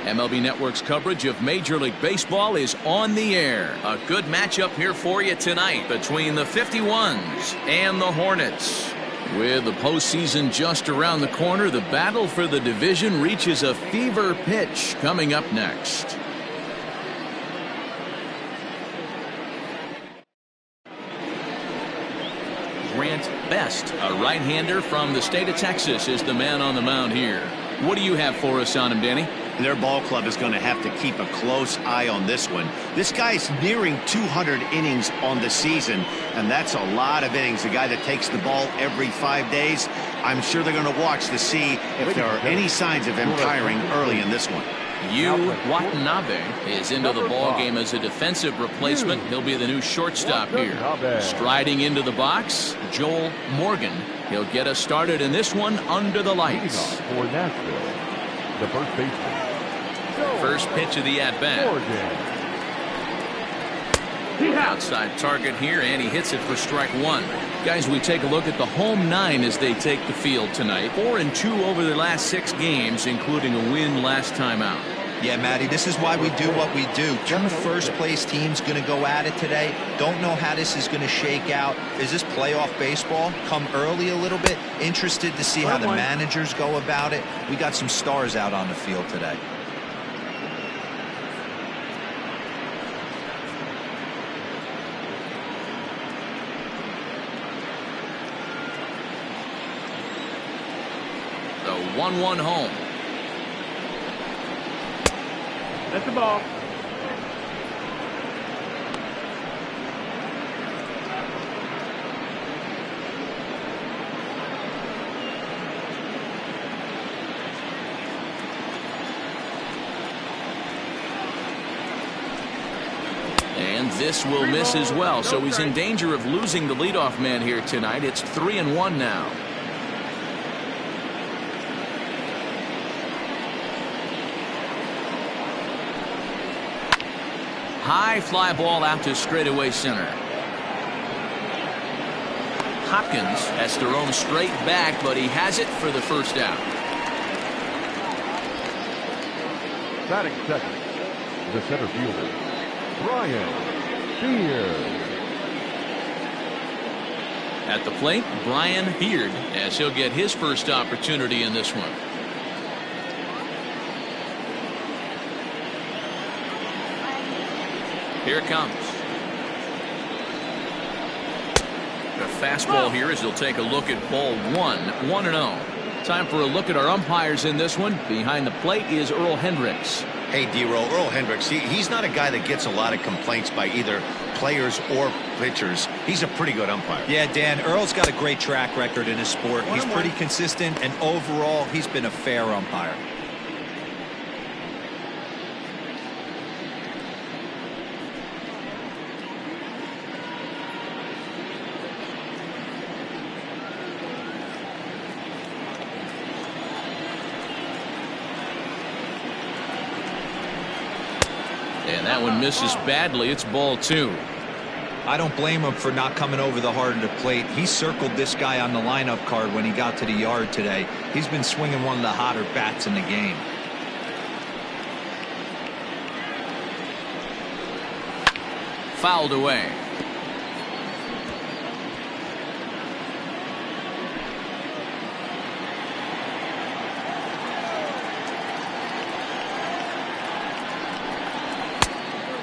MLB Network's coverage of Major League Baseball is on the air. A good matchup here for you tonight between the 51s and the Hornets. With the postseason just around the corner, the battle for the division reaches a fever pitch coming up next. Grant Best, a right-hander from the state of Texas, is the man on the mound here. What do you have for us on him, Danny? Their ball club is going to have to keep a close eye on this one. This guy's nearing 200 innings on the season, and that's a lot of innings. A guy that takes the ball every 5 days. I'm sure they're going to watch to see if there are any signs of him tiring early in this one. Yu Watanabe is into the ball game as a defensive replacement. He'll be the new shortstop here. Striding into the box, Joel Morgan. He'll get us started in this one under the lights. For Nashville, the first baseman. First pitch of the at-bat. Outside target here, and he hits it for strike one. Guys, we take a look at the home nine as they take the field tonight. 4-2 over their last 6 games, including a win last time out. Yeah, Matty, this is why we do what we do. 2 first-place teams going to go at it today. Don't know how this is going to shake out. Is this playoff baseball? Come early a little bit. Interested to see how the managers go about it. We got some stars out on the field today. The 1-1 home. That's the ball. And this will miss as well, so he's in danger of losing the leadoff man here tonight. It's 3-1 now. High fly ball out to straightaway center. Hopkins has to roam straight back, but he has it for the first out. Batting second, the center fielder, Brian Beard. At the plate, Brian Beard, as he'll get his first opportunity in this one. Here it comes. The fastball here as he'll take a look at ball 1-0. Time for a look at our umpires in this one. Behind the plate is Earl Hendricks. Hey, D-Roll, Earl Hendricks, he's not a guy that gets a lot of complaints by either players or pitchers. He's a pretty good umpire. Yeah, Dan, Earl's got a great track record in his sport. He's pretty consistent, and overall, he's been a fair umpire. And that one misses badly. It's ball 2. I don't blame him for not coming over the hard of the plate. He circled this guy on the lineup card when he got to the yard today. He's been swinging one of the hotter bats in the game. Fouled away.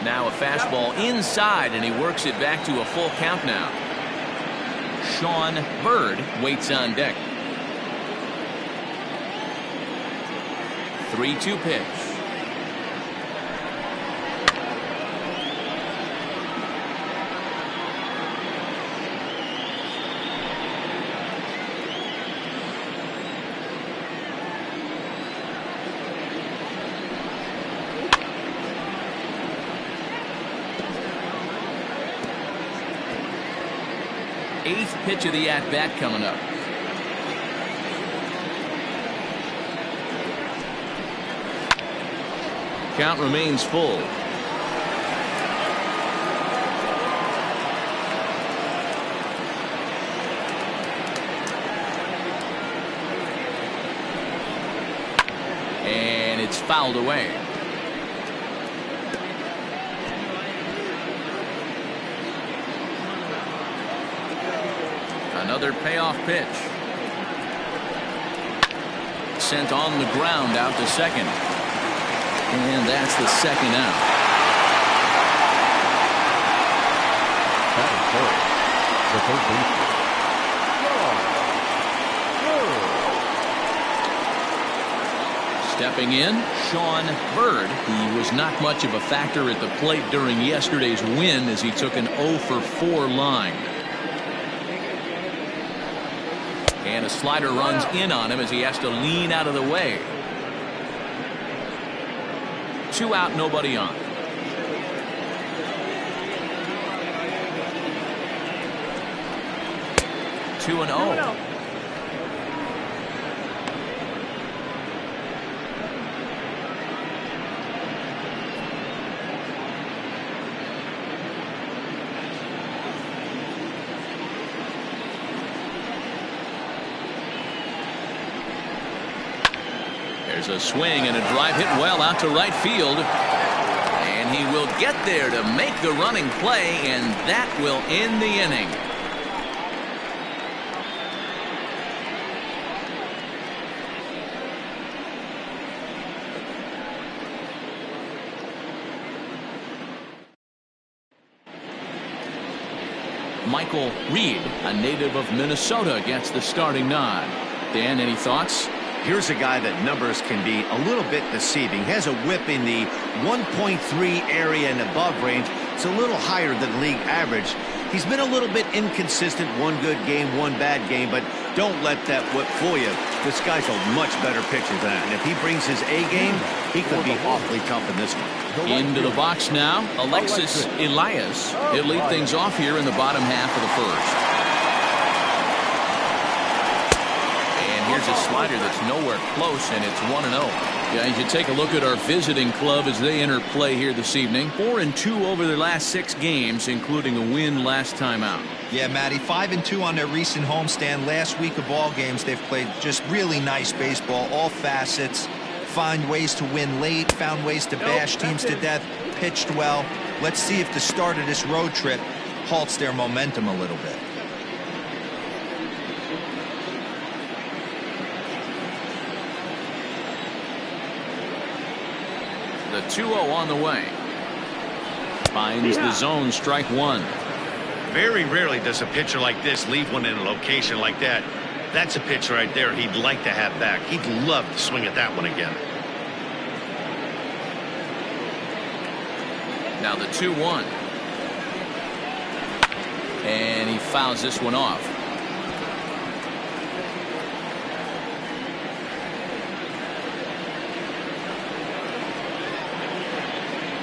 Now a fastball inside, and he works it back to a full count now. Sean Bird waits on deck. 3-2 pitch. Eighth pitch of the at-bat coming up. Count remains full. And it's fouled away. Another payoff pitch. Sent on the ground out to second. And that's the second out. That is third. The third baseman. Stepping in, Sean Bird. He was not much of a factor at the plate during yesterday's win as he took an 0 for 4 line. And a slider runs in on him as he has to lean out of the way. 2 out, nobody on. Two and 0. There's a swing and a drive hit well out to right field. And he will get there to make the running play, and that will end the inning. Michael Reed, a native of Minnesota, gets the starting nod. Dan, any thoughts? Here's a guy that numbers can be a little bit deceiving. Has a whip in the 1.3 area and above range. It's a little higher than league average. He's been a little bit inconsistent. One good game, one bad game, but don't let that whip fool you. This guy's a much better pitcher than that. And if he brings his A game, he could be awfully tough in this one. Into the box now, Alexis Elias. He'll lead things off here in the bottom half of the first. Here's a slider that's nowhere close, and it's 1-0. Yeah, as you take a look at our visiting club as they enter play here this evening, 4-2 over their last 6 games, including a win last time out. Yeah, Matty, 5-2 on their recent homestand. Last week of all games, they've played just really nice baseball, all facets. Find ways to win late, found ways to bash teams to death, pitched well. Let's see if the start of this road trip halts their momentum a little bit. The 2-0 on the way. Finds the zone, strike one. Very rarely does a pitcher like this leave one in a location like that. That's a pitch right there he'd like to have back. He'd love to swing at that one again. Now the 2-1. And he fouls this one off.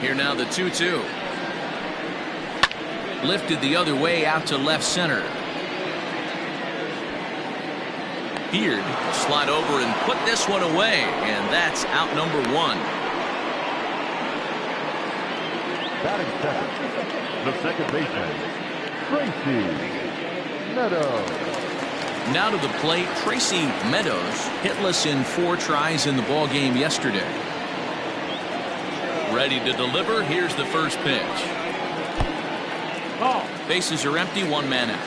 Here now the 2-2. Lifted the other way out to left center. Beard slide over and put this one away, and that's out number 1. Batting second, the second baseman, Tracy Meadows. Now to the plate, Tracy Meadows, hitless in 4 tries in the ball game yesterday. Ready to deliver. Here's the first pitch. Ball. Bases are empty, 1 man out.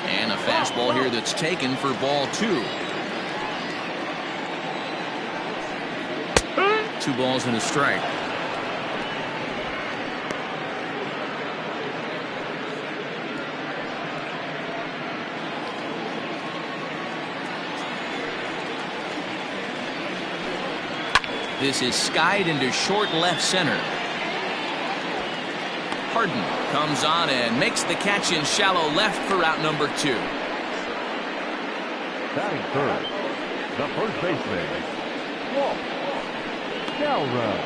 And a fastball here that's taken for ball 2. 2 balls and a strike. This is skied into short left center. Harden comes on and makes the catch in shallow left for out number 2. Batting third, the first baseman, Walt Skelren.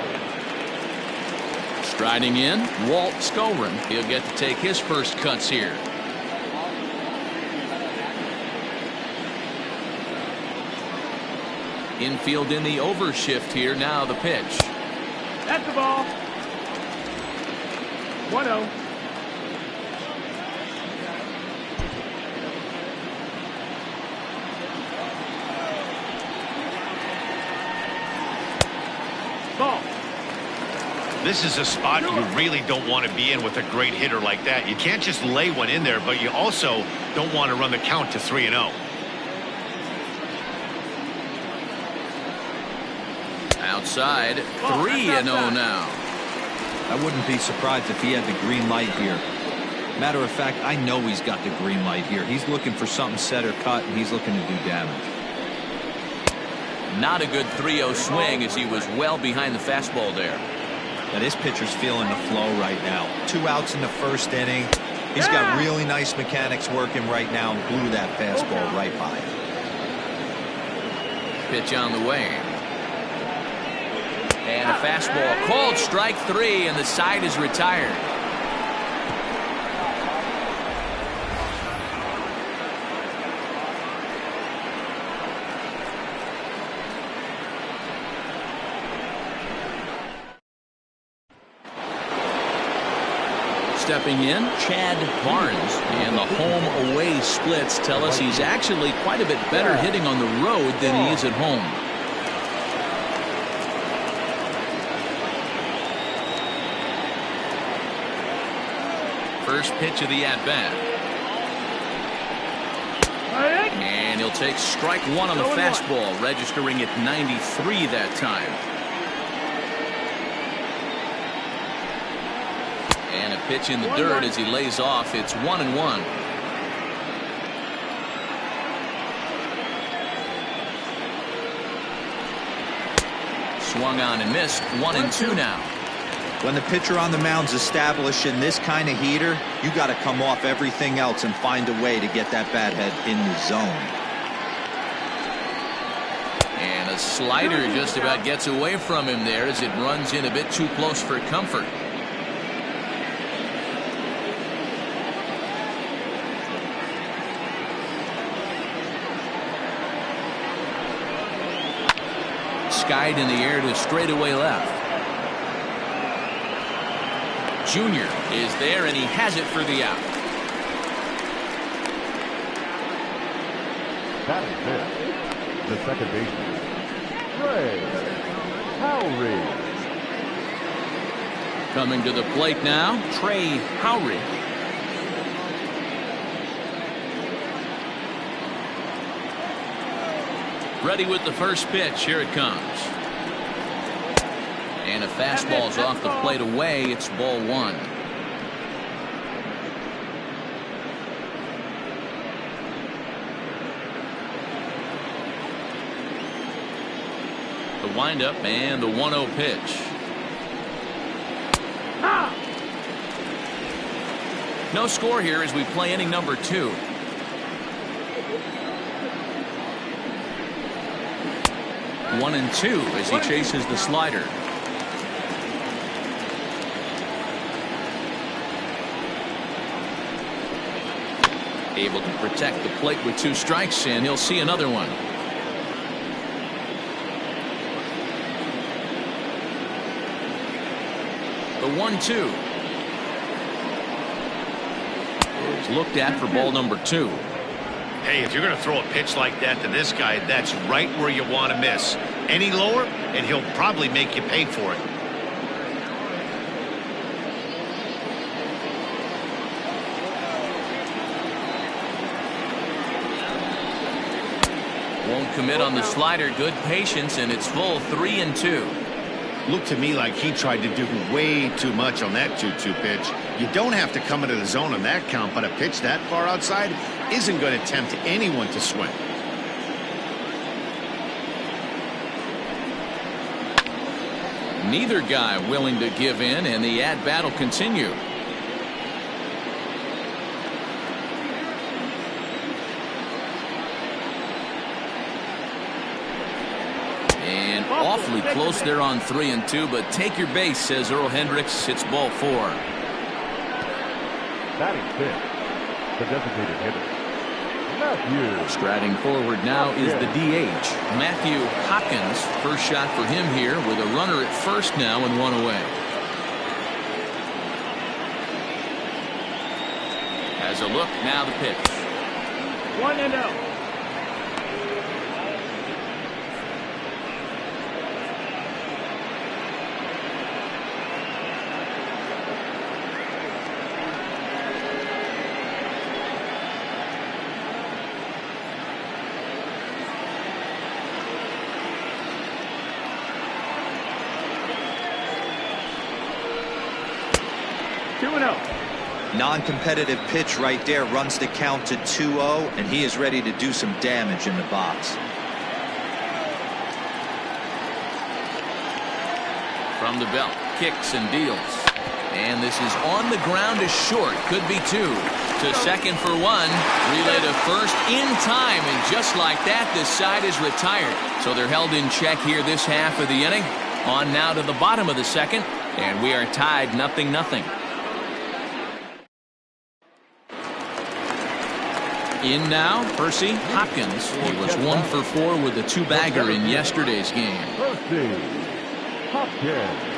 Striding in, Walt Skelren. He'll get to take his first cuts here. Infield in the overshift here. Now the pitch. That's the ball. 1-0. Ball. This is a spot you really don't want to be in with a great hitter like that. You can't just lay one in there, but you also don't want to run the count to 3-0. Outside, 3-0 now. I wouldn't be surprised if he had the green light here. Matter of fact, I know he's got the green light here. He's looking for something set or cut, and he's looking to do damage. Not a good 3-0 swing as he was well behind the fastball there. Now this pitcher's feeling the flow right now. 2 outs in the first inning. He's got really nice mechanics working right now and blew that fastball right by him. Pitch on the way. And a fastball called strike 3, and the side is retired. Stepping in, Chad Barnes, and the home-away splits tell us he's actually quite a bit better hitting on the road than he is at home. First pitch of the at-bat. And he'll take strike 1 on the fastball, registering at 93 that time. And a pitch in the dirt as he lays off. It's 1-1. Swung on and missed. 1-2 now. When the pitcher on the mound's establishing this kind of heater, you got to come off everything else and find a way to get that bat head in the zone. And a slider just about gets away from him there as it runs in a bit too close for comfort. Skied in the air to straightaway left. Junior is there, and he has it for the out. Batting fifth, the second baseman, Trey Howry. Coming to the plate now, Trey Howry. Ready with the first pitch. Here it comes. And a fastball's off the plate away. It's ball 1. The windup and the 1-0 pitch. No score here as we play inning number 2. One and 2 as he chases the slider. Able to protect the plate with 2 strikes, and he'll see another one. The 1-2 is looked at for ball number 2. Hey, if you're going to throw a pitch like that to this guy, that's right where you want to miss. Any lower, and he'll probably make you pay for it. Won't commit on the slider. Good patience, and it's full 3-2. Looked to me like he tried to do way too much on that 2-2 pitch. You don't have to come into the zone on that count, but a pitch that far outside isn't going to tempt anyone to swing. Neither guy willing to give in, and the at-bat will continue. And awfully close there on 3-2, but take your base, says Earl Hendricks. It's ball 4. Batting fifth, the designated hitter, Matthew. Striding forward now is the DH, Matthew Hopkins. First shot for him here with a runner at first now and 1 away. Has a look, now the pitch. 1-0. 2-0. Non-competitive pitch right there, runs the count to 2-0, and he is ready to do some damage in the box. From the belt, kicks and deals. And this is on the ground is short. Could be two. To second for one. Relay to first in time. And just like that, this side is retired. So they're held in check here this half of the inning. On now to the bottom of the second. And we are tied 0-0. In now, Percy Hopkins. He was 1 for 4 with a 2-bagger in yesterday's game. Percy Hopkins.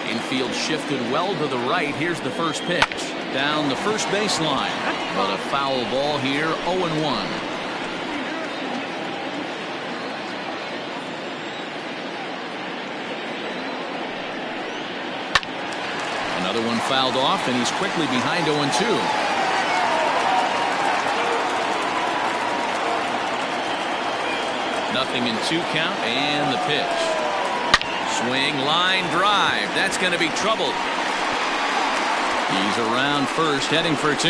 Infield shifted well to the right. Here's the first pitch. Down the first baseline. But a foul ball here, 0-1. Another one fouled off, and he's quickly behind 0-2. Nothing in 2 count, and the pitch. Swing, line drive. That's going to be trouble. He's around first, heading for 2.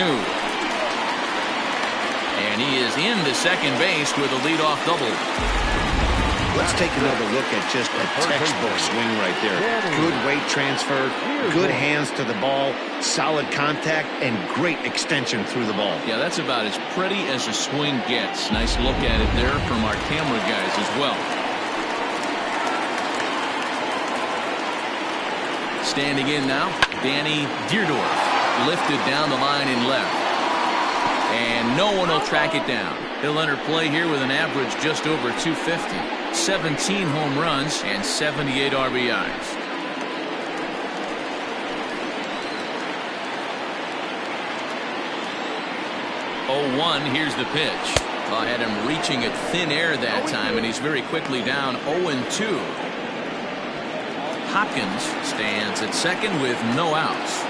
And he is into second base with a leadoff double. Let's take another look at just a textbook swing right there. Good weight transfer, good hands to the ball, solid contact, and great extension through the ball. Yeah, that's about as pretty as a swing gets. Nice look at it there from our camera guys as well. Standing in now, Danny Deerdorf, lifted down the line in left. And no one will track it down. He'll enter play here with an average just over 250, 17 home runs, and 78 RBIs. Oh, 1, here's the pitch. I had him reaching at thin air that time, and he's very quickly down 0-2. Hopkins stands at second with no outs.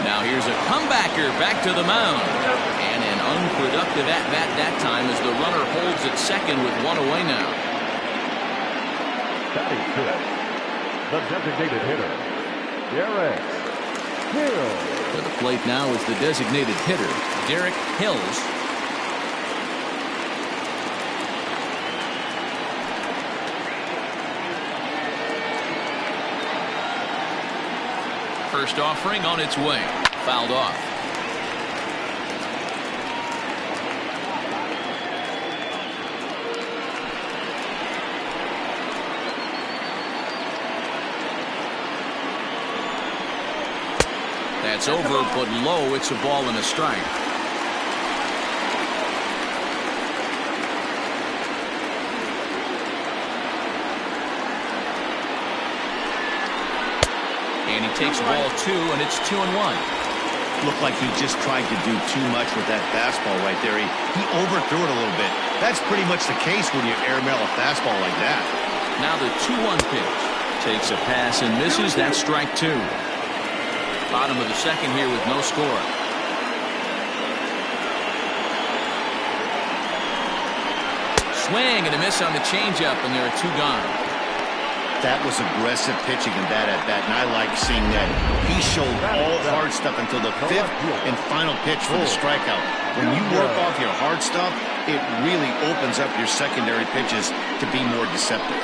Now here's a comebacker back to the mound. And an unproductive at-bat that time as the runner holds at second with 1 away now. Batting fifth, the designated hitter, Derek Hill. To the plate now is the designated hitter, Derek Hills. First offering on its way. Fouled off. That's over, but low. It's a ball and a strike. And he takes ball 2, and it's 2-1. Looked like he just tried to do too much with that fastball right there. He overthrew it a little bit. That's pretty much the case when you airmail a fastball like that. Now the 2-1 pitch. Takes a pass and misses. That's strike 2. Bottom of the second here with no score. Swing and a miss on the changeup, and there are 2 gone. That was aggressive pitching in that at-bat, and I like seeing that. He showed all hard stuff until the 5th and final pitch for the strikeout. When you work off your hard stuff, it really opens up your secondary pitches to be more deceptive.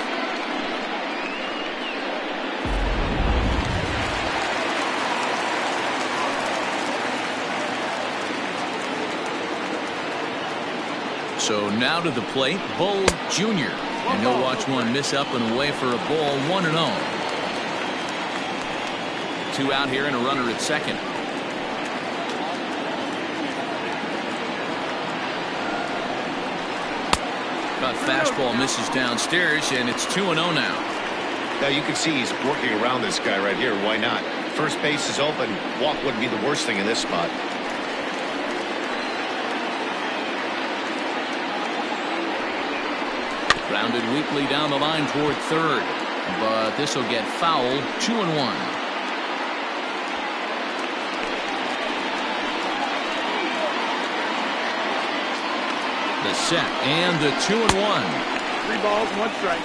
So now to the plate, Bull Jr. And he'll watch one miss up and away for a ball, 1-0. 2 out here and a runner at second. Cut fastball misses downstairs, and it's 2-0 now. Now you can see he's working around this guy right here. Why not? First base is open. Walk wouldn't be the worst thing in this spot. Grounded weakly down the line toward third, but this will get fouled. 2-1. The set and the 2-1. 3 balls, 1 strike.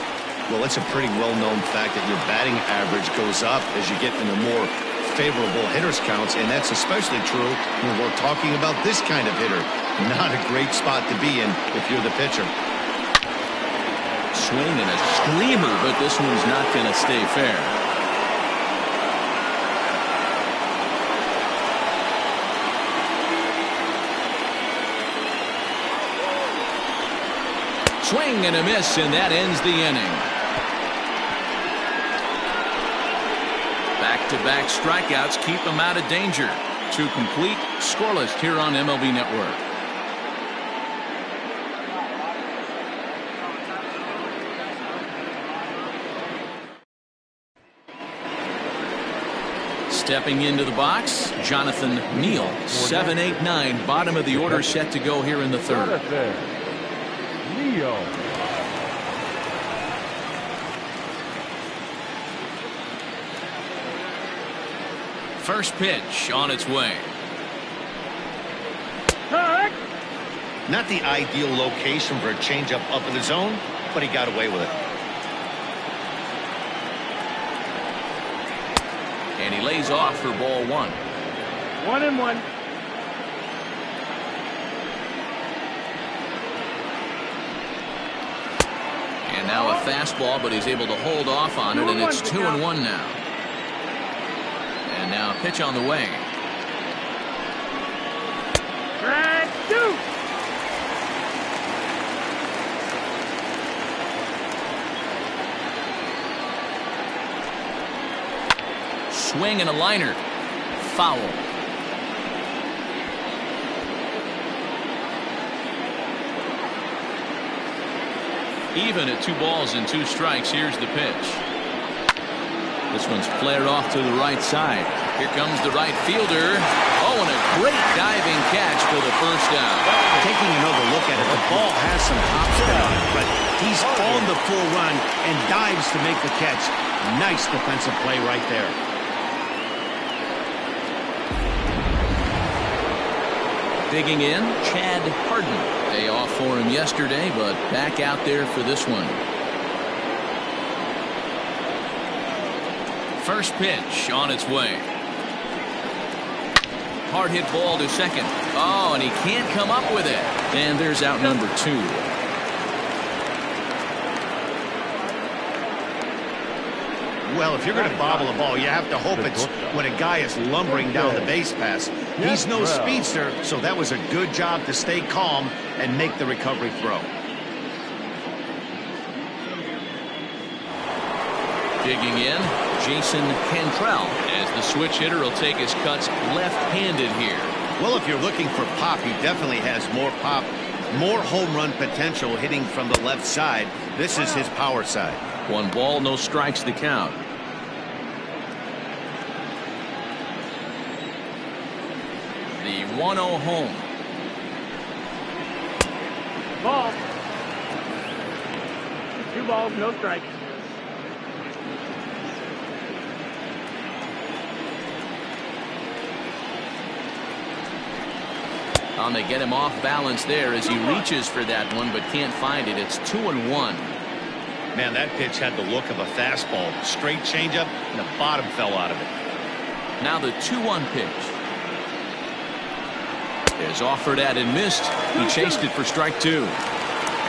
Well, it's a pretty well-known fact that your batting average goes up as you get into more favorable hitters counts, and that's especially true when we're talking about this kind of hitter. Not a great spot to be in if you're the pitcher. Swing and a screamer, but this one's not going to stay fair. Swing and a miss, and that ends the inning. Back-to-back strikeouts keep them out of danger. 2 complete, scoreless here on MLB Network. Stepping into the box, Jonathan Neal, 7-8-9, bottom of the order, set to go here in the third. First pitch on its way. Not the ideal location for a changeup up in the zone, but he got away with it. And he lays off for ball 1. 1-1. And now a fastball, but he's able to hold off on it, and it's 2-1 now. And now a pitch on the way. Strike 2. Swing and a liner. Foul. Even at 2 balls and 2 strikes, here's the pitch. This one's flared off to the right side. Here comes the right fielder. Oh, and a great diving catch for the first down. Taking another look at it, the ball has some top spin on it, but he's on the full run and dives to make the catch. Nice defensive play right there. Digging in, Chad Harden. Day off for him yesterday, but back out there for this one. First pitch on its way. Hard hit ball to second. Oh, and he can't come up with it. And there's out number 2. Well, if you're going to bobble a ball, you have to hope it's when a guy is lumbering down the base pass. He's no speedster, so that was a good job to stay calm and make the recovery throw. Digging in, Jason Cantrell, as the switch hitter will take his cuts left-handed here. Well, if you're looking for pop, he definitely has more pop, more home run potential hitting from the left side. This is his power side. 1 ball, no strikes the count. The 1-0 home. Ball. 2 balls, no strikes. They get him off balance there as he reaches for that one, but can't find it. It's 2-1. Man, that pitch had the look of a fastball. Straight changeup, and the bottom fell out of it. Now the 2-1 pitch. Is offered at and missed. He chased it for strike 2.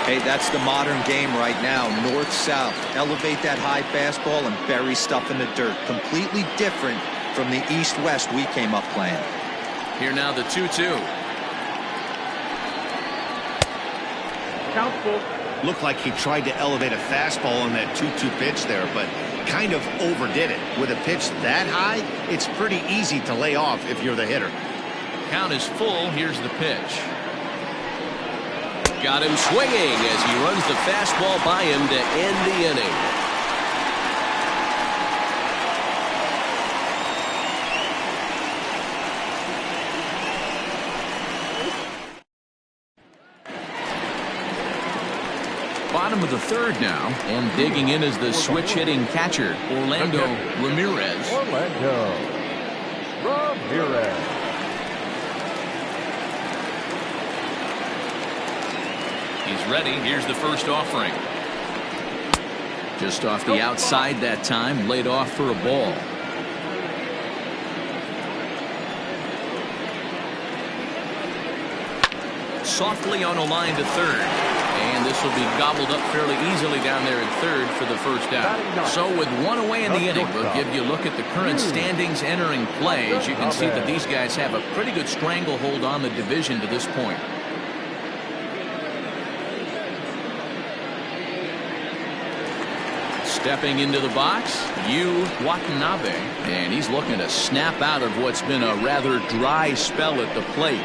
Hey, that's the modern game right now. North-south. Elevate that high fastball and bury stuff in the dirt. Completely different from the east-west we came up playing. Here now the 2-2. Count full. Looked like he tried to elevate a fastball on that 2-2 pitch there, but kind of overdid it. With a pitch that high, it's pretty easy to lay off if you're the hitter. Count is full. Here's the pitch. Got him swinging as he runs the fastball by him to end the inning. Bottom of the third now, and digging in is the switch hitting catcher, Orlando Ramirez. Orlando Ramirez. He's ready. Here's the first offering. Just off the outside that time, laid off for a ball. Softly on a line to third. And this will be gobbled up fairly easily down there in third for the first out. So with one away in the inning, we'll give you a look at the current standings entering play. As you can see that these guys have a pretty good stranglehold on the division to this point. Stepping into the box, Yu Watanabe. And he's looking to snap out of what's been a rather dry spell at the plate.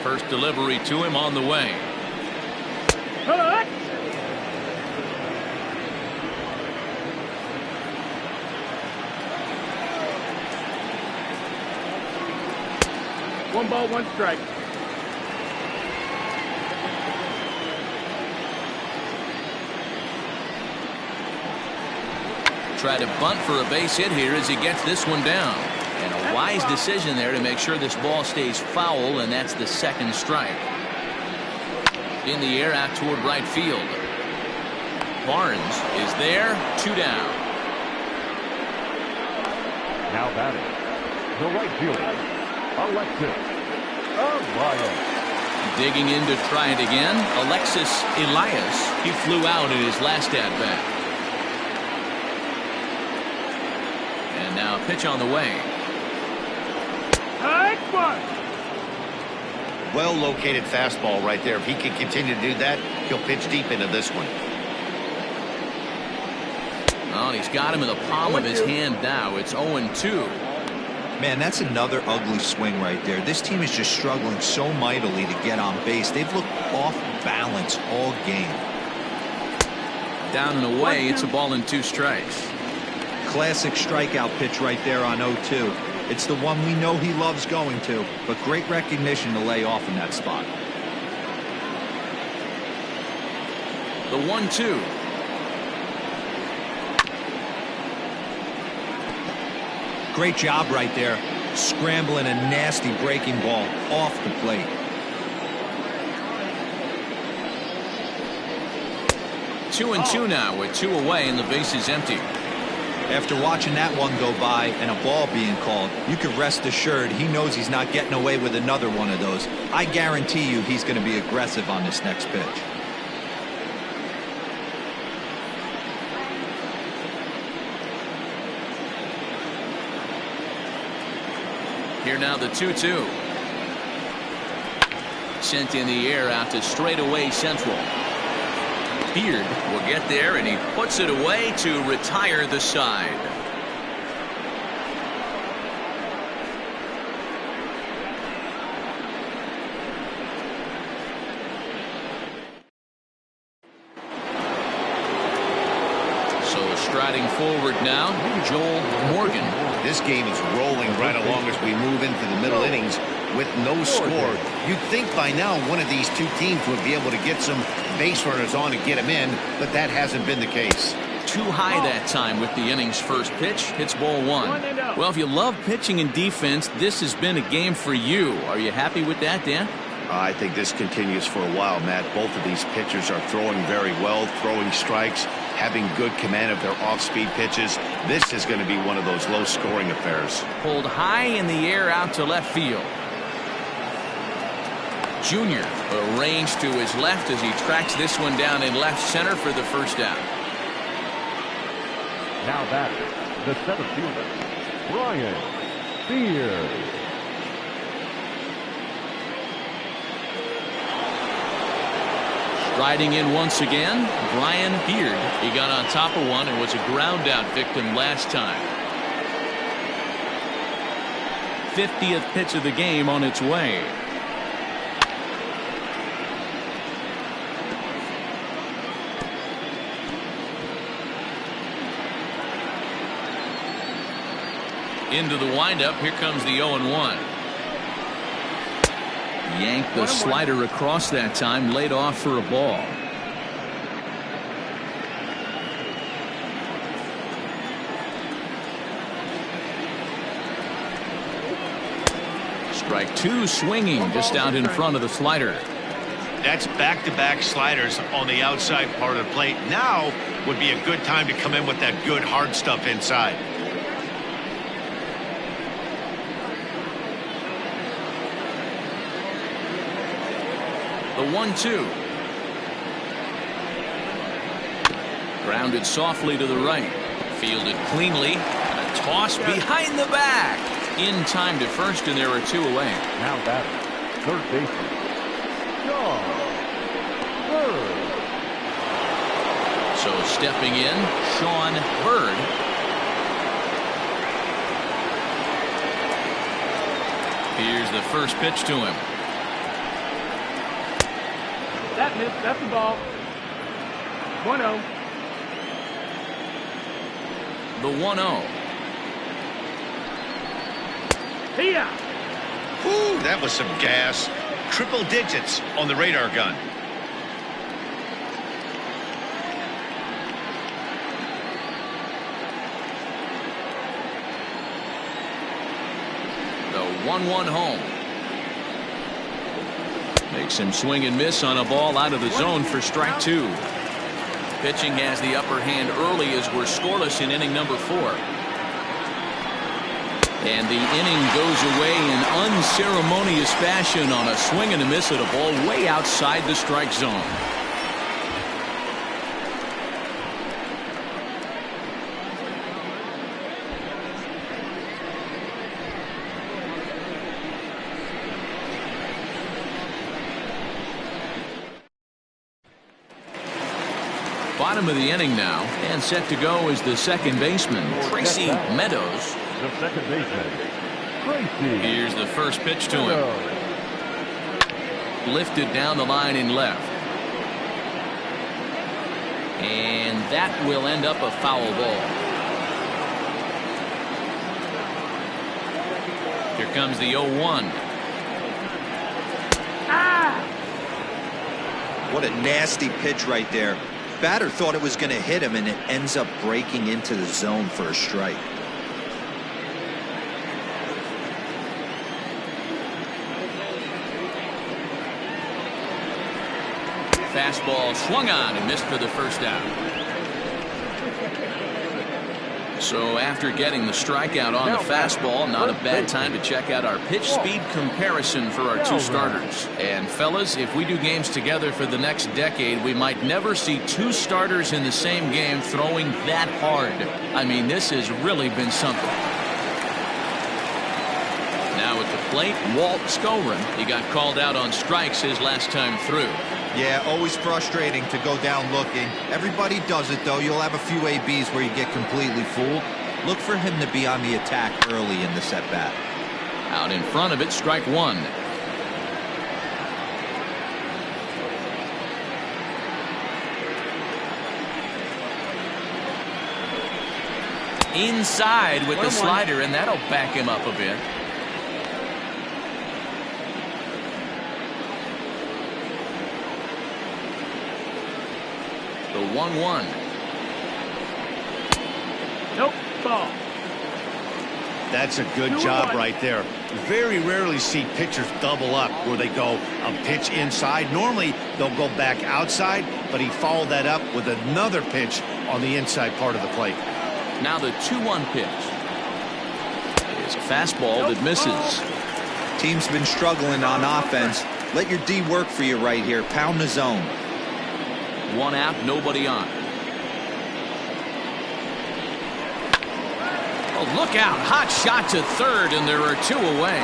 First delivery to him on the way. One ball, one strike. Try to bunt for a base hit here as he gets this one down. And a wise decision there to make sure this ball stays foul, and that's the second strike. In the air out toward right field. Barnes is there, 2 down. Now batting, the right fielder, Alexis Elias. Digging in to try it again, Alexis Elias. He flew out in his last at-bat. And now a pitch on the way. Well located fastball right there. If he can continue to do that, he'll pitch deep into this one. Oh, he's got him in the palm of his hand now. It's 0-2. Man, that's another ugly swing right there. This team is just struggling so mightily to get on base. They've looked off balance all game. Down and away, it's a ball and 2 strikes. Classic strikeout pitch right there on 0-2. It's the one we know he loves going to, but great recognition to lay off in that spot. The 1-2. Great job right there, scrambling a nasty breaking ball off the plate. Two and two now with 2 away and the base is empty. After watching that one go by and a ball being called, you can rest assured he knows he's not getting away with another one of those. I guarantee you he's going to be aggressive on this next pitch. Here now the 2-2. Sent in the air out to straightaway central. Beard will get there and he puts it away to retire the side. So striding forward now, Joel Morgan. This game is rolling right along as we move into the middle innings with no score. You'd think by now one of these two teams would be able to get some base runners on and get them in, but that hasn't been the case. Too high that time with the inning's first pitch. Hits ball 1. Well, if you love pitching and defense, this has been a game for you. Are you happy with that, Dan? I think this continues for a while, Matt. Both of these pitchers are throwing very well, throwing strikes, having good command of their off-speed pitches. This is going to be one of those low-scoring affairs. Pulled high in the air out to left field. Junior arranged to his left as he tracks this one down in left center for the first out. Now batting, the center fielder, Brian Beard. Riding in once again, Brian Beard. He got on top of one and was a ground out victim last time. 50th pitch of the game on its way. Into the windup. Here comes the 0-1. Yanked the slider across that time, laid off for a ball. Strike two swinging just out in front of the slider. That's back-to-back sliders on the outside part of the plate. Now would be a good time to come in with that good hard stuff inside. The 1-2. Grounded softly to the right. Fielded cleanly. And a toss behind the back. In time to first, and there are two away. Now batting, third baseman, John Bird. So stepping in, Sean Bird. Here's the first pitch to him. That missed. That's the ball. 1-0. The 1-0. Here. Whew, that was some gas. Triple digits on the radar gun. The 1-1 home. Makes him swing and miss on a ball out of the zone for strike two. Pitching has the upper hand early as we're scoreless in inning number 4. And the inning goes away in unceremonious fashion on a swing and a miss at a ball way outside the strike zone. Bottom of the inning now, and set to go is the second baseman, Tracy Meadows. The second baseman, Tracy. Here's the first pitch to him. Lifted down the line in left. And that will end up a foul ball. Here comes the 0-1. What a nasty pitch right there. Batter thought it was going to hit him, and it ends up breaking into the zone for a strike. Fastball swung on and missed for the first out. So after getting the strikeout on the fastball, not a bad time to check out our pitch speed comparison for our two starters. And fellas, if we do games together for the next decade, we might never see two starters in the same game throwing that hard. I mean, this has really been something. Now at the plate, Walt Skolrin. He got called out on strikes his last time through. Yeah, always frustrating to go down looking. Everybody does it, though. You'll have a few ABs where you get completely fooled. Look for him to be on the attack early in the at-bat. Out in front of it, strike one. Inside with the slider, and that'll back him up a bit. The 1-1. Nope. Ball. That's a good job right there. Very rarely see pitchers double up where they go a pitch inside. Normally they'll go back outside, but he followed that up with another pitch on the inside part of the plate. Now the 2-1 pitch. It's a fastball that misses. Team's been struggling on offense. Let your D work for you right here. Pound the zone. One out, nobody on. Oh, look out. Hot shot to third, and there are two away.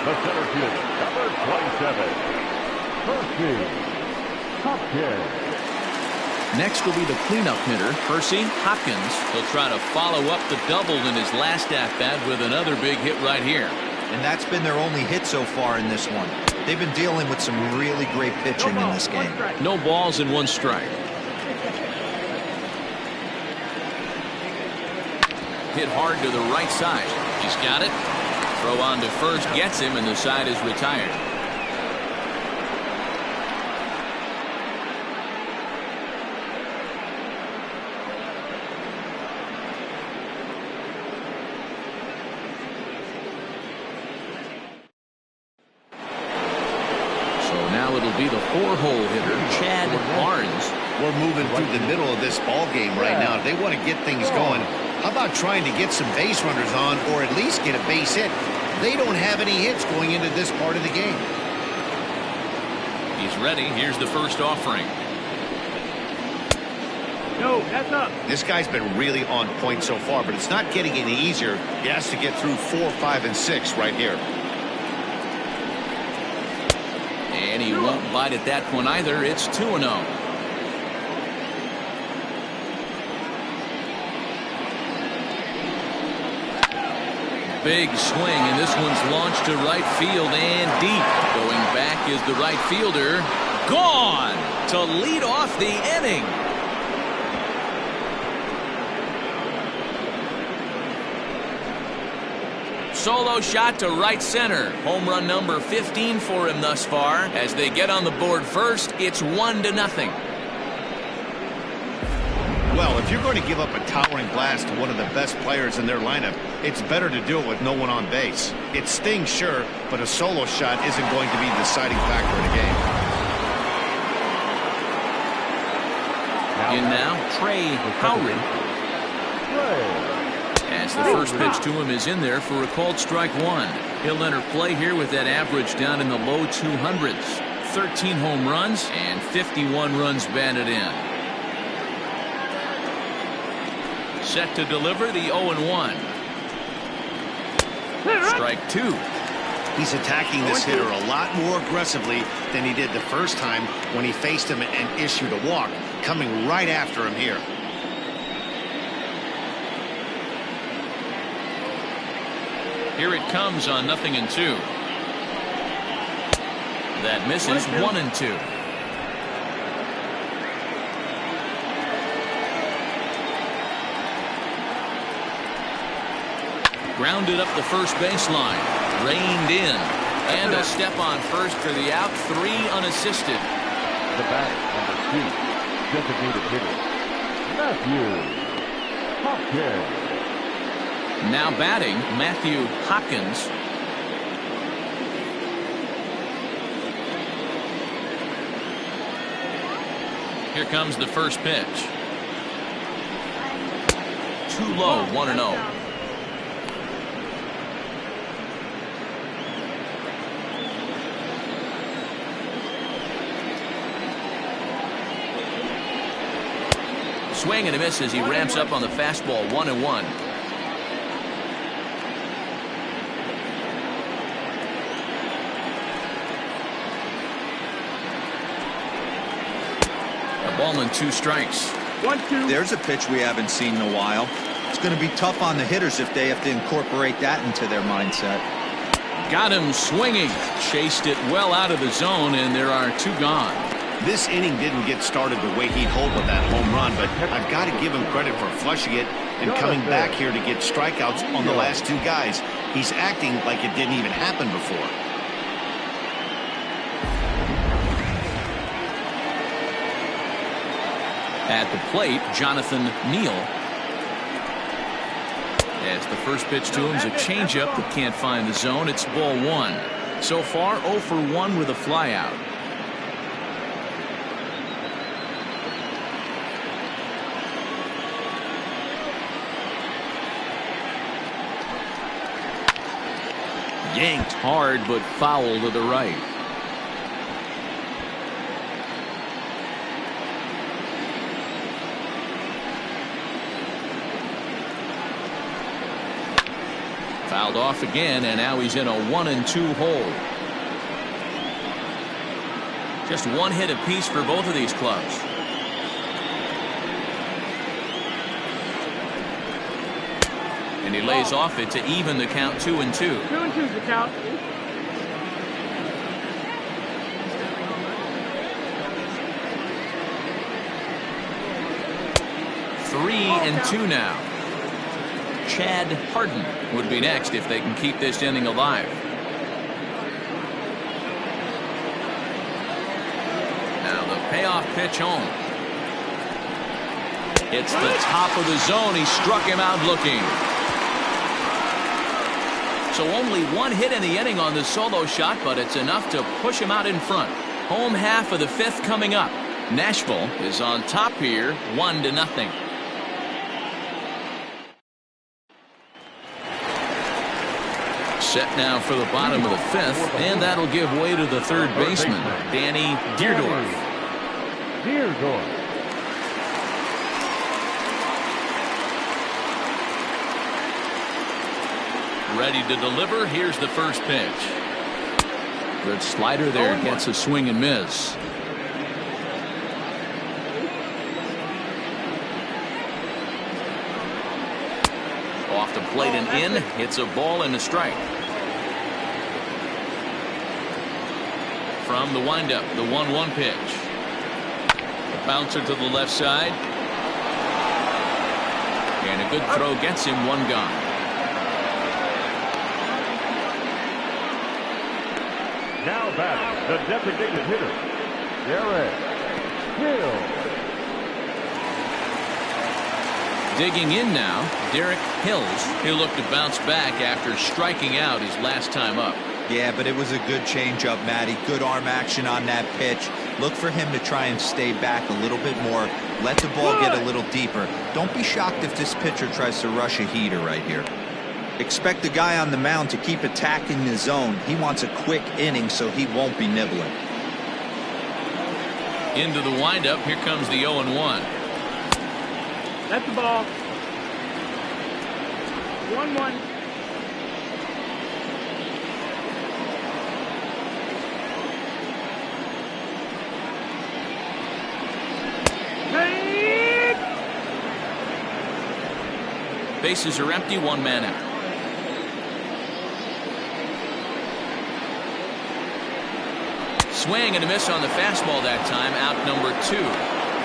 The center fielder, number 27, Percy Hopkins. Next will be the cleanup hitter, Percy Hopkins. He'll try to follow up the double in his last at-bat with another big hit right here. And that's been their only hit so far in this one. They've been dealing with some really great pitching in this game. No balls and one strike. Hit hard to the right side. He's got it. Throw on to first gets him, and the side is retired. be the 4-hole hitter, Chad Barnes. We're moving through the middle of this ball game right now. If they want to get things going, how about trying to get some base runners on or at least get a base hit? They don't have any hits going into this part of the game. He's ready. Here's the first offering. No, that's up. This guy's been really on point so far, but it's not getting any easier. He has to get through 4, 5, and 6 right here. And he won't bite at that point either. It's 2-0. Big swing, and this one's launched to right field and deep. Going back is the right fielder. Gone to lead off the inning. Solo shot to right center. Home run number 15 for him thus far. As they get on the board first, it's 1-0. Well, if you're going to give up a towering blast to one of the best players in their lineup, it's better to do it with no one on base. It stings, sure, but a solo shot isn't going to be the deciding factor in the game. In now, Trey Howard. As the first pitch to him is in there for a called strike one. He'll enter play here with that average down in the low 200s. 13 home runs and 51 runs batted in. Set to deliver the 0-1. Strike two. He's attacking this hitter a lot more aggressively than he did the first time when he faced him and issued a walk. Coming right after him here. Here it comes on 0-2. That misses 1-2. Grounded up the first baseline. Reined in. And a step on first for the out. 3 unassisted. The bat, number 2, designated hitter, Matthew Hopkins. Now batting, Matthew Hopkins. Here comes the first pitch. Too low, 1-0. Swing and a miss as he ramps up on the fastball. 1-1. A ball and 2 strikes. 1-2. There's a pitch we haven't seen in a while. It's going to be tough on the hitters if they have to incorporate that into their mindset. Got him swinging. Chased it well out of the zone, and there are 2 gone. This inning didn't get started the way he'd hoped with that home run, but I've got to give him credit for flushing it and coming back here to get strikeouts on the last 2 guys. He's acting like it didn't even happen before. At the plate, Jonathan Neal. As the first pitch to him is a changeup that can't find the zone. It's ball 1. So far, 0 for 1 with a flyout. Yanked hard, but foul to the right. Fouled off again, and now he's in a 1-2 hole. Just 1 hit apiece for both of these clubs. And he lays off it to even the count. 2-2. 2-2's the count. 3-2 now. Chad Harden would be next if they can keep this inning alive. Now the payoff pitch home. It's the top of the zone. He struck him out looking. So only 1 hit in the inning on the solo shot, but it's enough to push him out in front. Home half of the 5th coming up. Nashville is on top here, 1-0. Set now for the bottom of the 5th, and that'll give way to the 3rd baseman, Danny Deerdorf. Ready to deliver. Here's the first pitch. Good slider there, gets a swing and miss. Off the plate and in. Hits a ball and a strike. From the windup, the 1-1 pitch. A bouncer to the left side. And a good throw gets him one gone. Now back, the designated hitter, Derek Hill. Digging in now, Derek Hills. He'll look to bounce back after striking out his last time up. Yeah, but it was a good changeup, Matty. Good arm action on that pitch. Look for him to try and stay back a little bit more. Let the ball get a little deeper. Don't be shocked if this pitcher tries to rush a heater right here. Expect the guy on the mound to keep attacking the zone. He wants a quick inning, so he won't be nibbling. Into the windup. Here comes the 0-1. That's the ball. 1-1. Bases are empty, 1 man out. Swing and a miss on the fastball that time. Out number 2.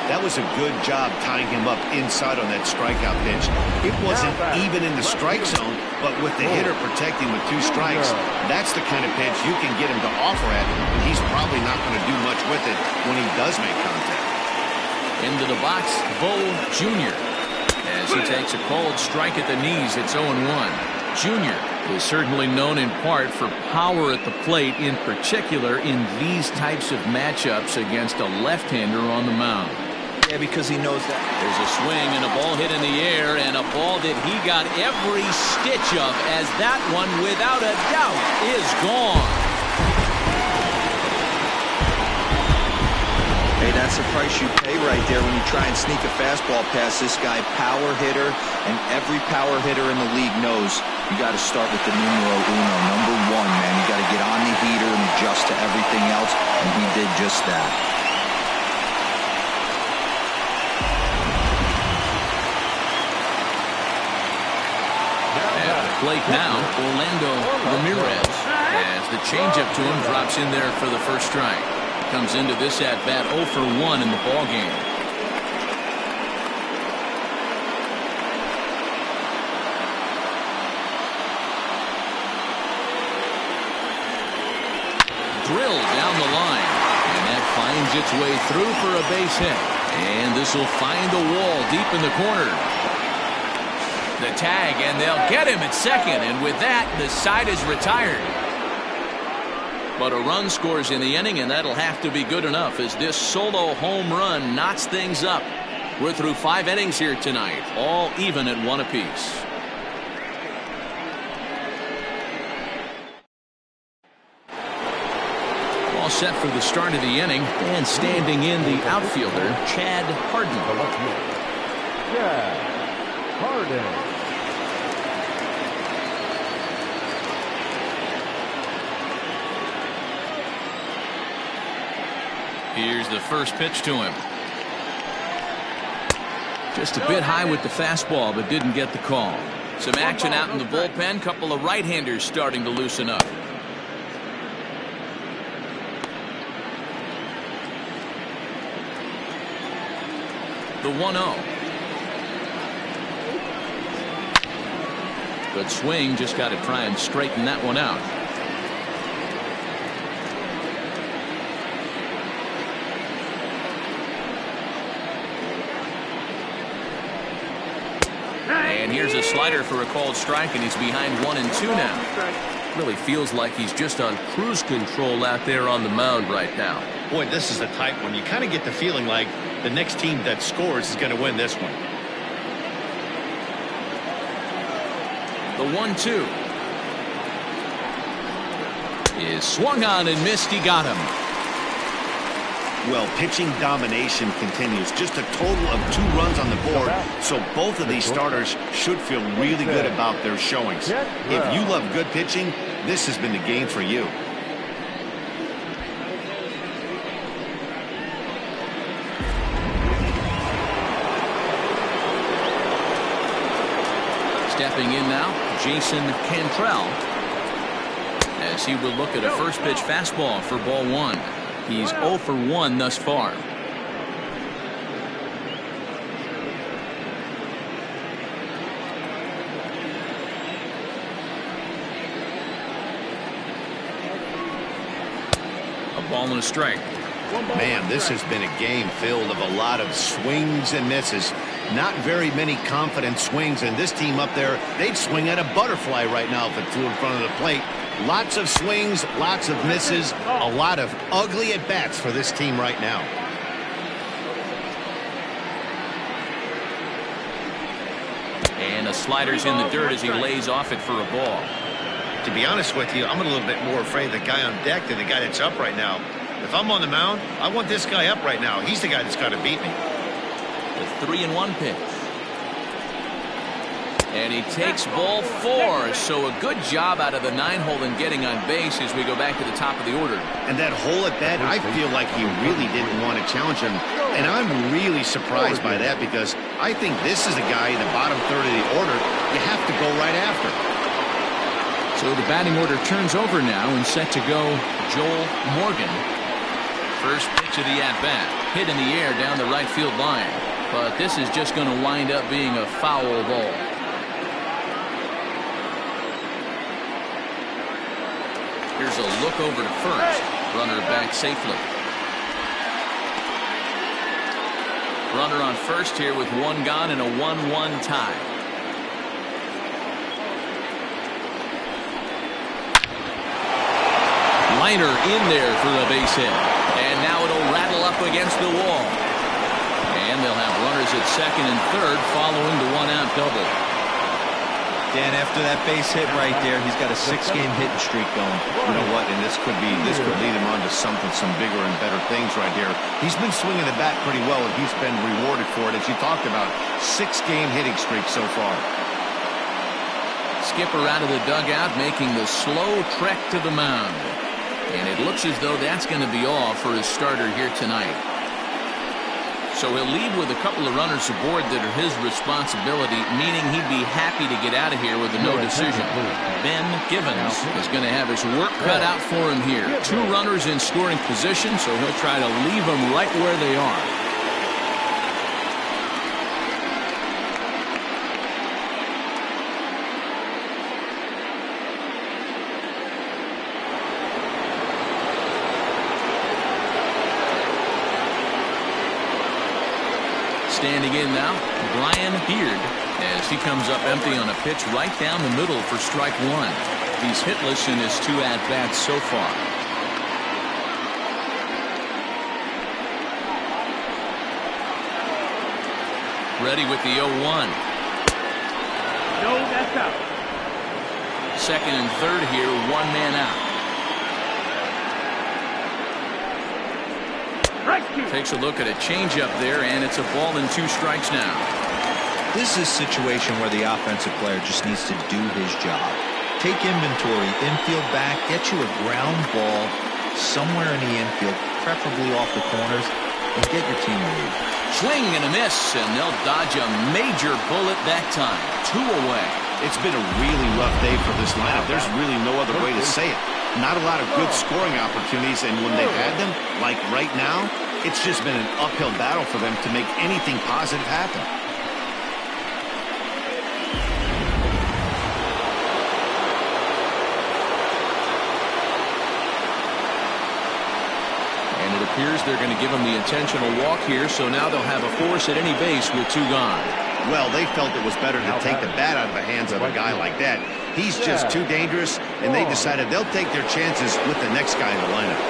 That was a good job tying him up inside on that strikeout pitch. It wasn't even in the strike zone, but with the hitter protecting with 2 strikes, that's the kind of pitch you can get him to offer at. He's probably not going to do much with it when he does make contact. Into the box, Bo Jr. As he takes a cold strike at the knees, it's 0-1. Jr. is certainly known in part for power at the plate, in particular in these types of matchups against a left-hander on the mound. Yeah, because he knows that. There's a swing and a ball hit in the air, and a ball that he got every stitch of, as that one, without a doubt, is gone. Hey, that's the price you pay right there when you try and sneak a fastball past this guy. Power hitter, and every power hitter in the league knows you got to start with the numero uno, number 1, man. You got to get on the heater and adjust to everything else, and he did just that. At the plate now, Orlando Ramirez, as the changeup to him drops in there for the first strike. Comes into this at bat 0 for 1 in the ball game. Drilled down the line, and that finds its way through for a base hit. And this will find the wall deep in the corner. The tag, and they'll get him at second, and with that, the side is retired. But a run scores in the inning, and that'll have to be good enough as this solo home run knots things up. We're through 5 innings here tonight, all even at 1 apiece. All set for the start of the inning, and standing in the outfielder, Chad Harden. Chad Harden. Here's the first pitch to him. Just a bit high with the fastball, but didn't get the call. Some action out in the bullpen. Couple of right-handers starting to loosen up. The 1-0. Good swing. Just got to try and straighten that one out. And here's a slider for a called strike, and he's behind 1-2 now. Really feels like he's just on cruise control out there on the mound right now. Boy, this is the type one. You kind of get the feeling like the next team that scores is going to win this one. The 1-2 is swung on and missed. He got him. Well, pitching domination continues. Just a total of 2 runs on the board. So both of these starters should feel really good about their showings. If you love good pitching, this has been the game for you. Stepping in now, Jason Cantrell, as he will look at a first pitch fastball for ball 1. He's 0 for 1 thus far. A ball and a strike. Man, this has been a game filled of a lot of swings and misses. Not very many confident swings, and this team up there, they'd swing at a butterfly right now if it flew in front of the plate. Lots of swings, lots of misses, a lot of ugly at-bats for this team right now. And a slider's in the dirt as he lays off it for a ball. To be honest with you, I'm a little bit more afraid of the guy on deck than the guy that's up right now. If I'm on the mound, I want this guy up right now. He's the guy that's got to beat me. The 3-1 pitch. And he takes ball 4. So a good job out of the 9-hole in getting on base as we go back to the top of the order. And that hole at bat, I feel like he really didn't want to challenge him. And I'm really surprised by that because I think this is the guy in the bottom third of the order you have to go right after. So the batting order turns over now and set to go Joel Morgan. First pitch of the at-bat. Hit in the air down the right field line. But this is just going to wind up being a foul ball. Here's a look over to first. Runner back safely. Runner on first here with 1 gone and a 1-1 tie. Liner in there for a base hit. And now it'll rattle up against the wall. And they'll have runners at second and third following the 1-out double. Dan, after that base hit right there, he's got a 6-game hitting streak going. You know what? And this could lead him on to some bigger and better things right here. He's been swinging the bat pretty well, and he's been rewarded for it, as you talked about. 6-game hitting streak so far. Skipper out of the dugout, making the slow trek to the mound. And it looks as though that's going to be all for his starter here tonight. So he'll leave with a couple of runners aboard that are his responsibility, meaning he'd be happy to get out of here with a no decision. Ben Givens is going to have his work cut out for him here. 2 runners in scoring position, so he'll try to leave them right where they are. Standing in now, Brian Beard, as he comes up empty on a pitch right down the middle for strike 1. He's hitless in his 2 at-bats so far. Ready with the 0-1. No, that's out. Second and third here, 1 man out. Takes a look at a changeup there, and it's a ball and 2 strikes now. This is a situation where the offensive player just needs to do his job. Take inventory, infield back, get you a ground ball somewhere in the infield, preferably off the corners, and get your team a lead. Swing and a miss, and they'll dodge a major bullet that time. 2 away. It's been a really rough day for this lineup. There's really no other way to say it. Not a lot of good scoring opportunities, and when they've had them, like right now, it's just been an uphill battle for them to make anything positive happen. And it appears they're going to give him the intentional walk here, so now they'll have a force at any base with 2 gone. Well, they felt it was better to take the bat out of the hands of a guy like that. He's just too dangerous, and they decided they'll take their chances with the next guy in the lineup.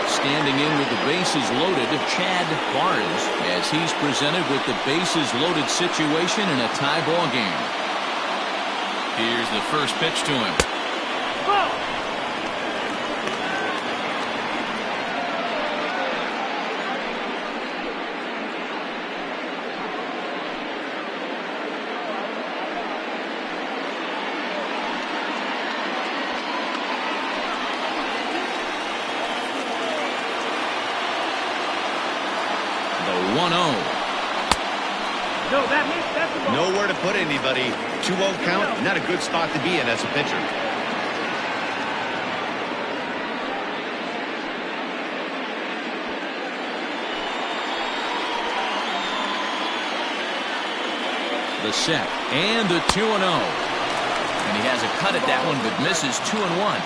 Standing in with the bases loaded, Chad Barnes, as he's presented with the bases loaded situation in a tie ball game. Here's the first pitch to him. Ball. The 1-0. No, that's the ball. Nowhere to put anybody. 2-0 count, not a good spot to be in as a pitcher. The set and the 2-0. And he has a cut at that one, but misses 2-1.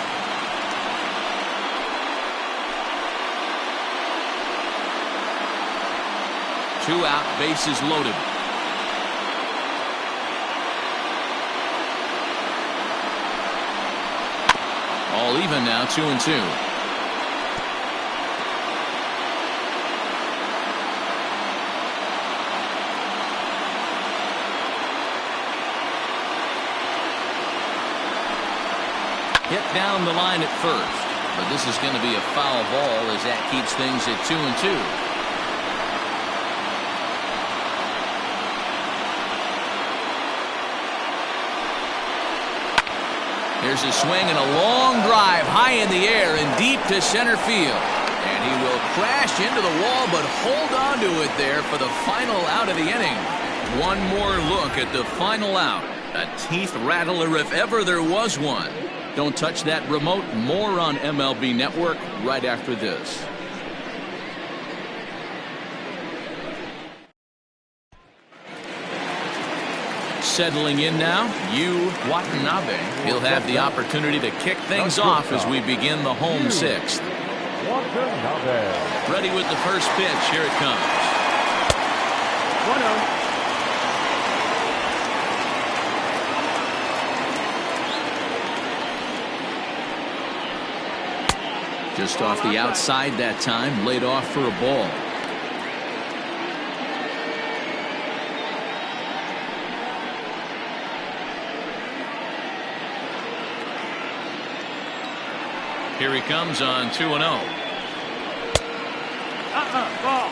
Two out, bases loaded. All even now, 2-2. Hit down the line at first, but this is going to be a foul ball as that keeps things at 2-2. Here's a swing and a long drive high in the air and deep to center field. And he will crash into the wall, but hold on to it there for the final out of the inning. One more look at the final out. A teeth rattler if ever there was one. Don't touch that remote. More on MLB Network right after this. Settling in now, Yu Watanabe. He'll have the opportunity to kick things off as we begin the home sixth. Ready with the first pitch. Here it comes. 1-0. Just off the outside that time, laid off for a ball. Here he comes on 2-0. Ball.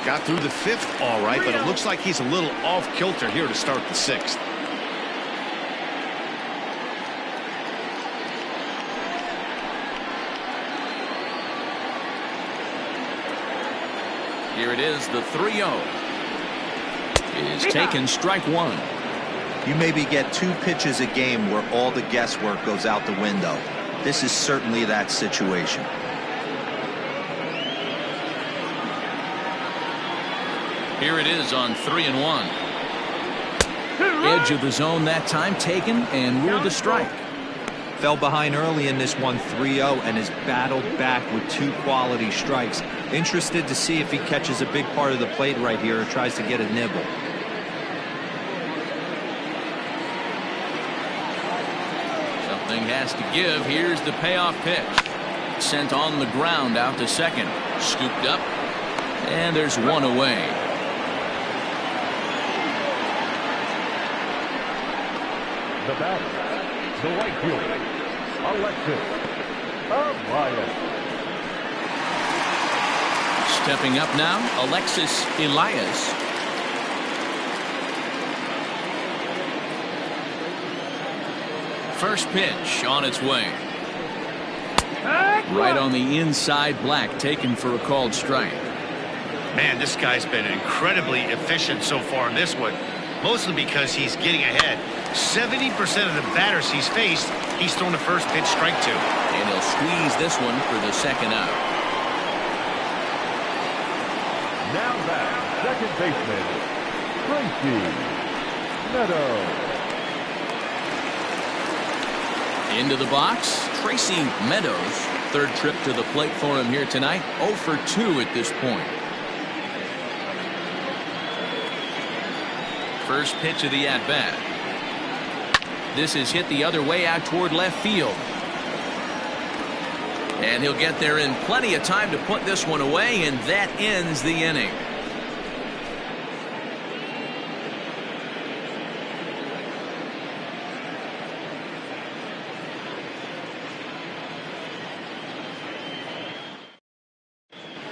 Got through the fifth all right, but it looks like he's a little off kilter here to start the sixth. Here it is, the 3-0. Is taken, strike one. You maybe get 2 pitches a game where all the guesswork goes out the window. This is certainly that situation. Here it is on 3-1. Edge of the zone that time taken and ruled a strike. Fell behind early in this one 3-0 and has battled back with 2 quality strikes. Interested to see if he catches a big part of the plate right here or tries to get a nibble. Something has to give. Here's the payoff pitch. Sent on the ground out to second. Scooped up. And there's one away. The batter, the right fielder, Alexis Elias. Stepping up now, Alexis Elias. First pitch on its way. Right on the inside, Black taken for a called strike. Man, this guy's been incredibly efficient so far in this one, mostly because he's getting ahead. 70% of the batters he's faced, he's thrown the first pitch strike to. And he'll squeeze this one for the second out. Now back, second baseman, Tracy Meadows. Into the box, Tracy Meadows. Third trip to the plate for him here tonight. 0 for 2 at this point. First pitch of the at-bat. This is hit the other way out toward left field. And he'll get there in plenty of time to put this one away, and that ends the inning.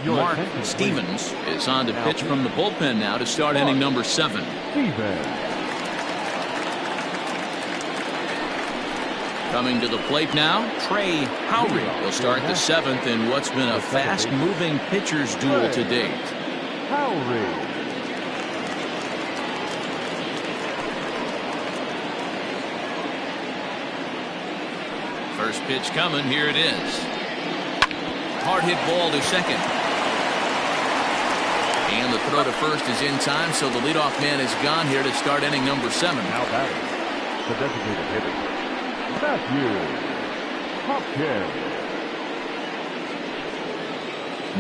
Mark Stevens is on to pitch from the bullpen now to start inning number 7. Coming to the plate now, Trey Howry will start the 7th in what's been a fast-moving pitcher's duel to date. First pitch coming, here it is. Hard hit ball to second. And the throw to first is in time, so the leadoff man is gone here to start inning number 7. Now batting, the designated hitter, Matthew Hopkins.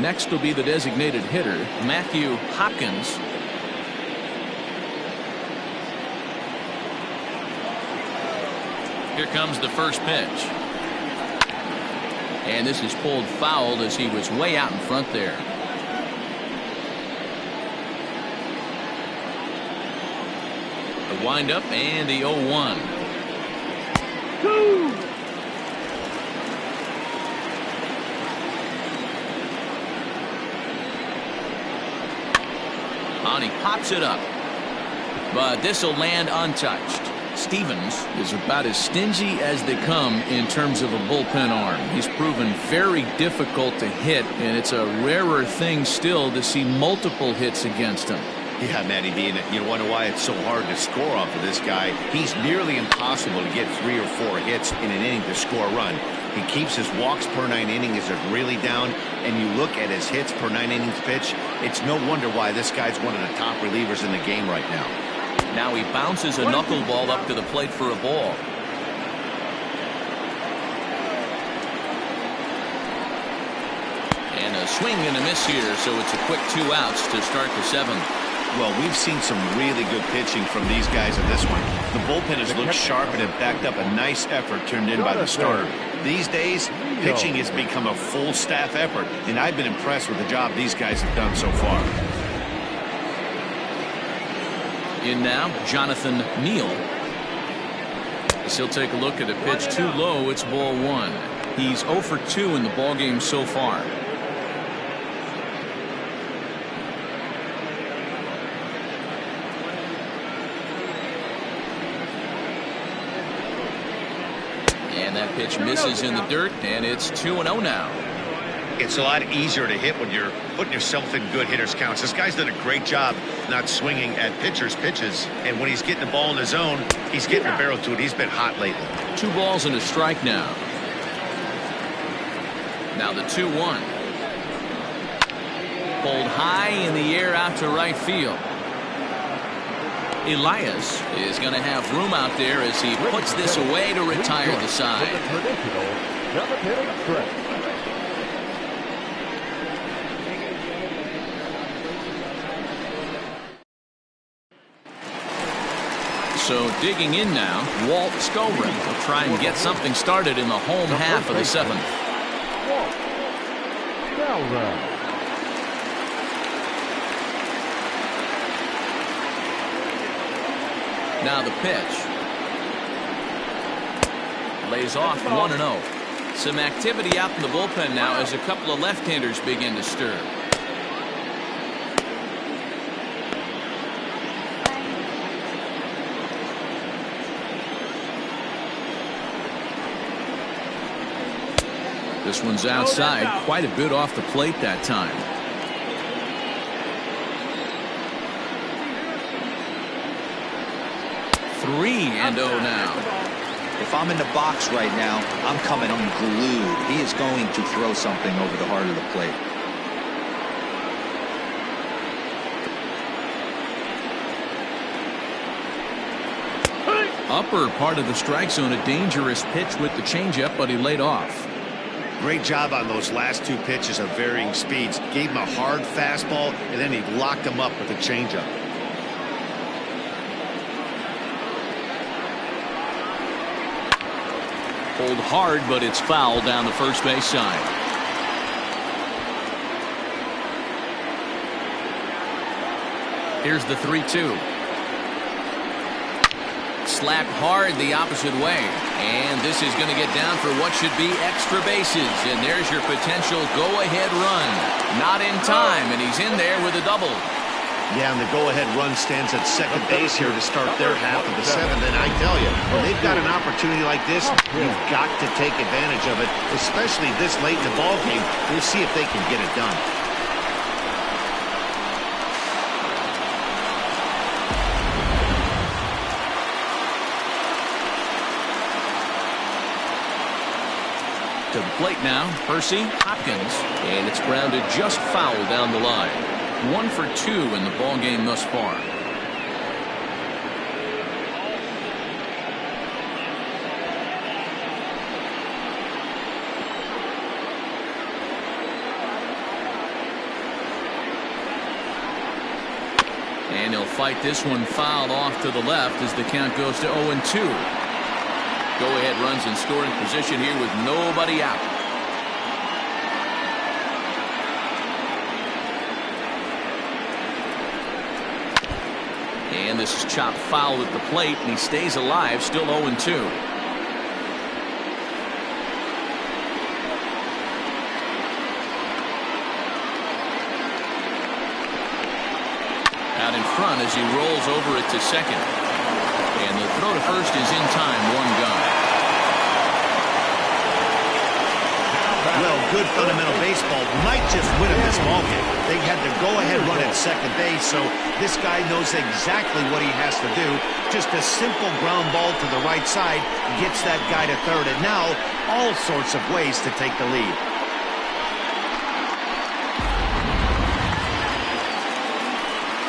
Next will be the designated hitter, Matthew Hopkins. Here comes the first pitch. And this is pulled foul as he was way out in front there. The windup and the 0-1. And he pops it up. But this will land untouched. Stevens is about as stingy as they come in terms of a bullpen arm. He's proven very difficult to hit, and it's a rarer thing still to see multiple hits against him. Yeah, Matty B, and you wonder why it's so hard to score off of this guy. He's nearly impossible to get 3 or 4 hits in an inning to score a run. He keeps his walks per 9 innings really down, and you look at his hits per 9 innings pitch, it's no wonder why this guy's one of the top relievers in the game right now. Now he bounces a knuckleball up to the plate for a ball. And a swing and a miss here, so it's a quick 2 outs to start the 7th. Well, we've seen some really good pitching from these guys in this one. The bullpen has looked sharp and have backed up a nice effort turned in by the starter. These days, pitching has become a full staff effort, and I've been impressed with the job these guys have done so far. In now, Jonathan Neal. As he'll take a look at a pitch too low, it's ball 1. He's 0 for 2 in the ballgame so far. And that pitch misses in the dirt, and it's 2-0 now. It's a lot easier to hit when you're putting yourself in good hitters counts. This guy's done a great job not swinging at pitchers' pitches, and when he's getting the ball in his zone, he's getting the barrel to it. He's been hot lately. 2 balls and a strike now. Now the 2-1. Pulled high in the air out to right field. Elias is going to have room out there as he puts this away to retire the side. So digging in now, Walt Skolrin will try and get something started in the home half of the 7th. Now the pitch. Lays off 1-0. Some activity out in the bullpen now as a couple of left-handers begin to stir. This one's outside, quite a bit off the plate that time. Three and 0 now. If I'm in the box right now, I'm coming unglued. He is going to throw something over the heart of the plate. Upper part of the strike zone, a dangerous pitch with the changeup, but he laid off. Great job on those last 2 pitches of varying speeds. Gave him a hard fastball, and then he locked him up with a changeup. Pulled hard, but it's fouled down the first base side. Here's the 3-2. Slapped hard the opposite way. And this is going to get down for what should be extra bases. And there's your potential go-ahead run. Not in time, and he's in there with a double. Yeah, and the go-ahead run stands at second base here to start their half of the seventh. And I tell you, when they've got an opportunity like this, you've got to take advantage of it, especially this late in the ball game. We'll see if they can get it done. To the plate now, Percy Hopkins, and it's grounded just foul down the line. 1 for 2 in the ball game thus far. And he'll fight this one fouled off to the left as the count goes to 0-2. Go-ahead runs in scoring position here with nobody out. And this is chopped foul at the plate, and he stays alive, still 0-2. Out in front as he rolls over it to second. And the throw to first is in time, 1 gone. Well, good fundamental baseball might just win him this ballgame. They had the go-ahead run at second base, so this guy knows exactly what he has to do. Just a simple ground ball to the right side gets that guy to third, and now all sorts of ways to take the lead.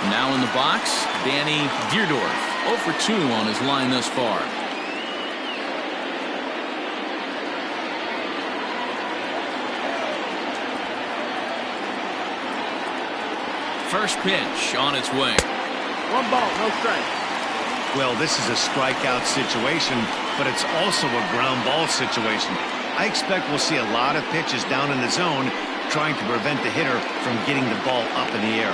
Now in the box, Danny Deerdorf. 0 for 2 on his line thus far. First pitch on its way. 1 ball, no strike. Well, this is a strikeout situation, but it's also a ground ball situation. I expect we'll see a lot of pitches down in the zone trying to prevent the hitter from getting the ball up in the air.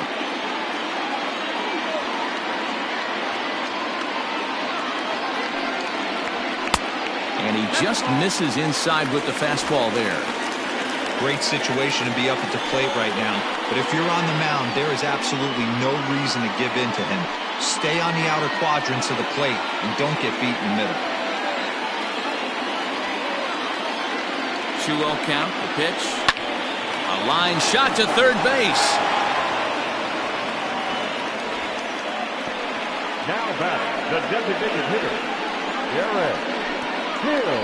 And he just misses inside with the fastball there. Great situation to be up at the plate right now. But if you're on the mound, there is absolutely no reason to give in to him. Stay on the outer quadrants of the plate and don't get beat in the middle. 2-0 count, the pitch. A line shot to third base. Now batting, the designated hitter, Derek Hill.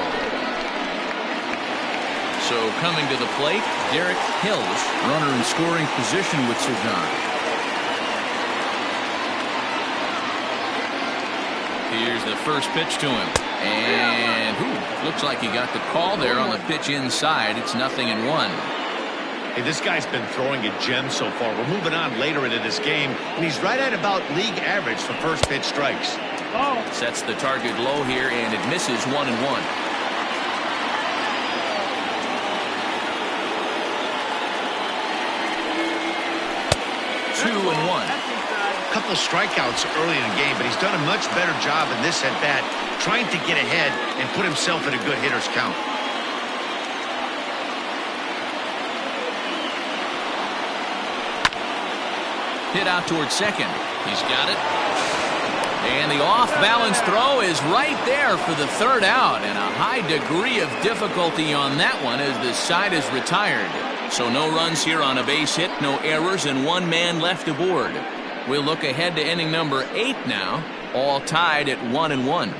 So coming to the plate, Derek Hills, runner in scoring position with Sir John. Here's the first pitch to him. And looks like he got the call there on the pitch inside. It's 0-1. Hey, this guy's been throwing a gem so far. We're moving on later into this game, and he's right at about league average for first pitch strikes. Sets the target low here, and it misses 1-1. 2-1. A couple of strikeouts early in the game, but he's done a much better job in this at-bat trying to get ahead and put himself in a good hitter's count. Hit out towards second. He's got it. And the off-balance throw is right there for the third out, and a high degree of difficulty on that one as the side is retired. So no runs here on a base hit, no errors, and 1 man left aboard. We'll look ahead to inning number 8 now, all tied at 1-1.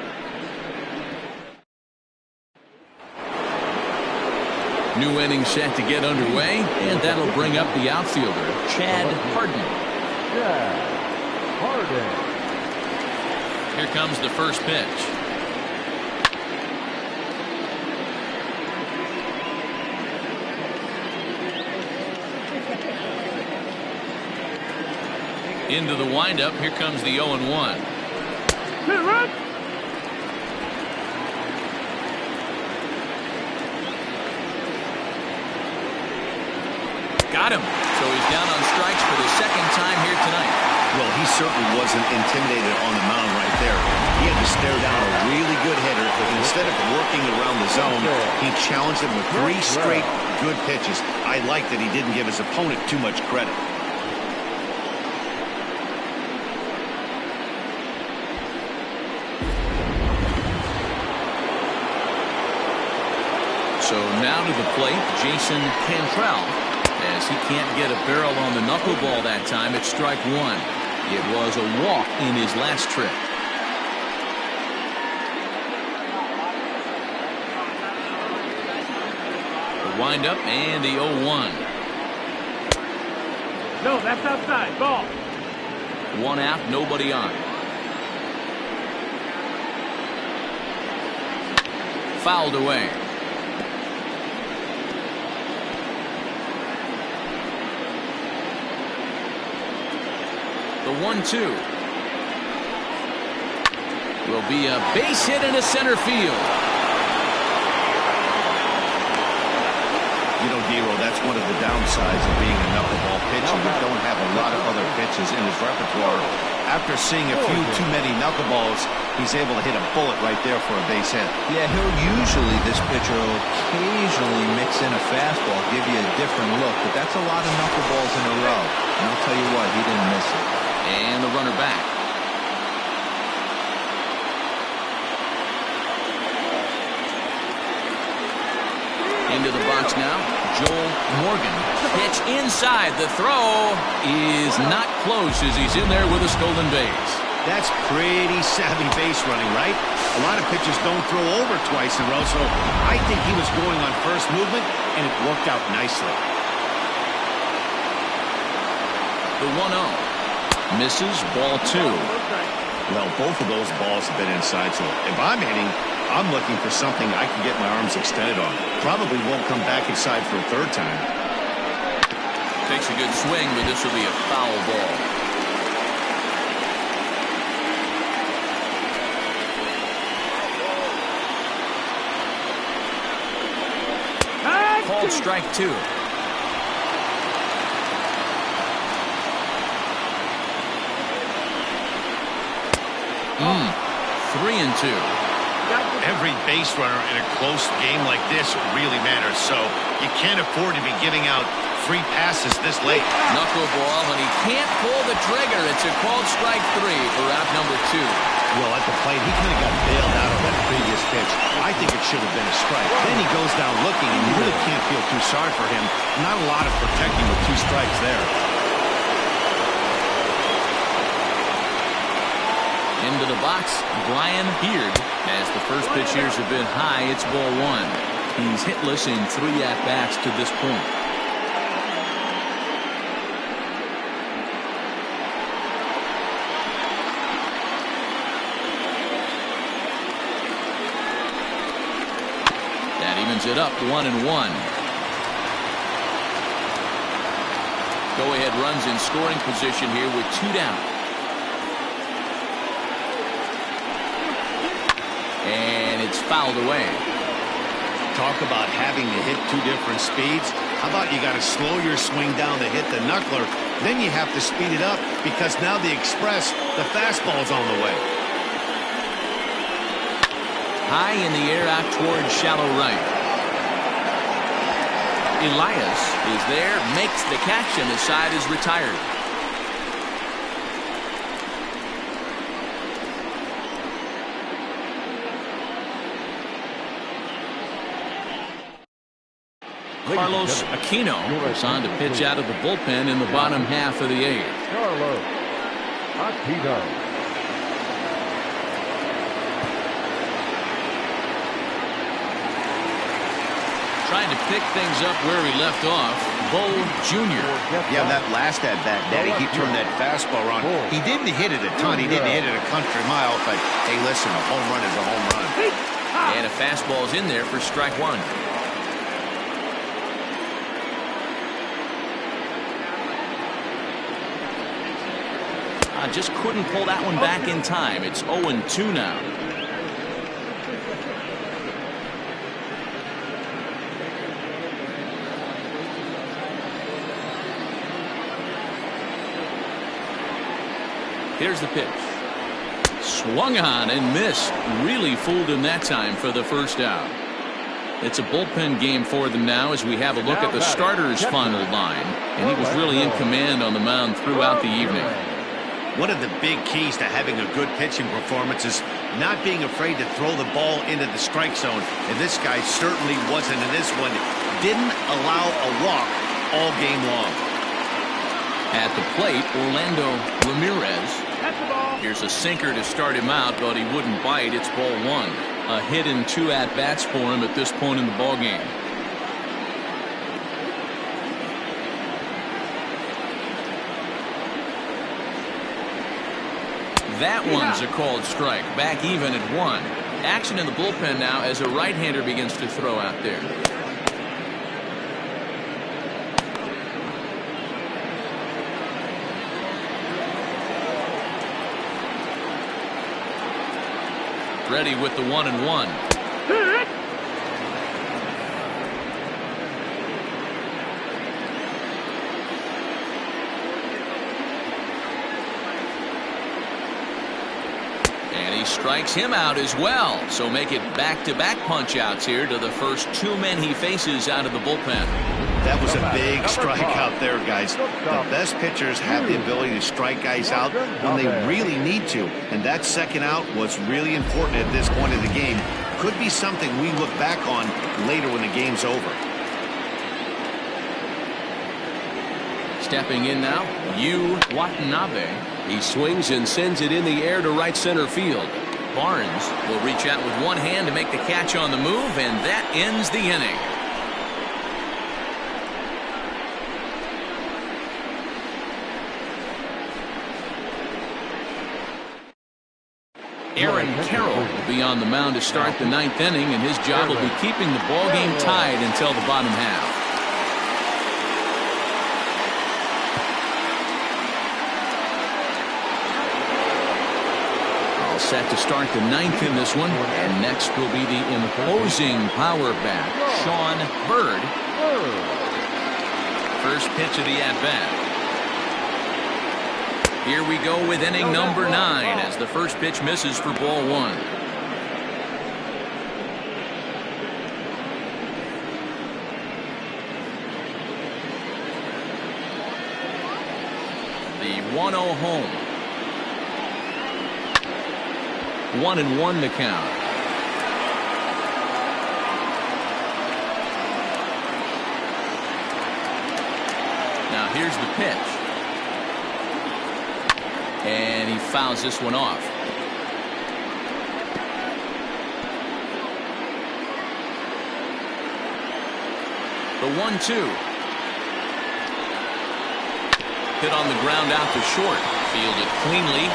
New inning set to get underway, and that'll bring up the outfielder, Chad Harden. Yeah, Harden. Here comes the first pitch. Into the windup. Here comes the 0-1. Got him. So he's down on strikes for the second time here tonight. Well, he certainly wasn't intimidated on the mound right there. He had to stare down a really good hitter. Instead of working around the zone, he challenged him with 3 straight good pitches. I like that he didn't give his opponent too much credit. So now to the plate, Jason Cantrell. As he can't get a barrel on the knuckleball that time, it's strike 1. It was a walk in his last trip. The windup and the 0-1. No, that's outside. Ball. 1 out, nobody on. Fouled away. The 1-2 will be a base hit into center field. You know, Dero, that's one of the downsides of being a knuckleball pitcher. You don't have a lot of other pitches in his repertoire. After seeing a few too many knuckleballs, he's able to hit a bullet right there for a base hit. Yeah, this pitcher will occasionally mix in a fastball, give you a different look, but that's a lot of knuckleballs in a row. And I'll tell you what, he didn't miss it. And the runner back. Into the box now, Joel Morgan. Pitch inside. The throw is not close as he's in there with a stolen base. That's pretty savvy base running, right? A lot of pitchers don't throw over twice in a row, so I think he was going on first movement, and it worked out nicely. The 1-0. Misses, ball 2. Well, both of those balls have been inside, so if I'm hitting, I'm looking for something I can get my arms extended on. Probably won't come back inside for a third time. Takes a good swing, but this will be a foul ball. Called strike 2. 3-2. Every base runner in a close game like this really matters, so you can't afford to be giving out free passes this late. Knuckleball, and he can't pull the trigger. It's a called strike 3 for out number 2. Well, at the plate, he kind of got bailed out on that previous pitch. I think it should have been a strike. Then he goes down looking, and you really can't feel too sorry for him. Not a lot of protecting with 2 strikes there. Into the box, Brian Beard. As the first pitch here's have been high, it's ball 1. He's hitless in 3 at-bats to this point. That evens it up 1-1. Go-ahead runs in scoring position here with 2 down. And it's fouled away. Talk about having to hit 2 different speeds. How about you got to slow your swing down to hit the knuckler, then you have to speed it up because now the express, the fastball's on the way. High in the air out towards shallow right. Elias is there, makes the catch, and the side is retired. Carlos Aquino is on to pitch out of the bullpen in the bottom half of the 8th. Carlos Aquino. Trying to pick things up where he left off, Bo Jr. Yeah, that last at-bat, Daddy, he turned that fastball on. He didn't hit it a ton. He didn't hit it a country mile, but, hey, listen, a home run is a home run. And a fastball is in there for strike 1. Just couldn't pull that one back in time. It's 0-2 now. Here's the pitch. Swung on and missed. Really fooled him that time for the first out. It's a bullpen game for them now as we have a look at the starters' final line. And he was really in command on the mound throughout the evening. One of the big keys to having a good pitching performance is not being afraid to throw the ball into the strike zone. And this guy certainly wasn't in this one. Didn't allow a walk all game long. At the plate, Orlando Ramirez. That's the ball. Here's a sinker to start him out, but he wouldn't bite. It's ball one. A hit and 2 at-bats for him at this point in the ball game. That one's a called strike. Back even at 1. Action in the bullpen now as a right-hander begins to throw out there. Ready with the 1-1. And he strikes him out as well. So make it back-to-back punch-outs here to the first 2 men he faces out of the bullpen. That was a big strike out there, guys. The best pitchers have the ability to strike guys out when they really need to. And that second out was really important at this point in the game. Could be something we look back on later when the game's over. Stepping in now, Yu Watanabe. He swings and sends it in the air to right center field. Barnes will reach out with one hand to make the catch on the move, and that ends the inning. Aaron Carroll will be on the mound to start the 9th inning, and his job will be keeping the ball game tied until the bottom half. All set to start the 9th in this one, and next will be the imposing power bat, Sean Bird. First pitch of the at-bat. Here we go with inning number 9 as the first pitch misses for ball 1. The 1-0 home. 1-1 the count. Now here's the pitch. And he fouls this one off. The 1-2. Hit on the ground out to short. Fielded cleanly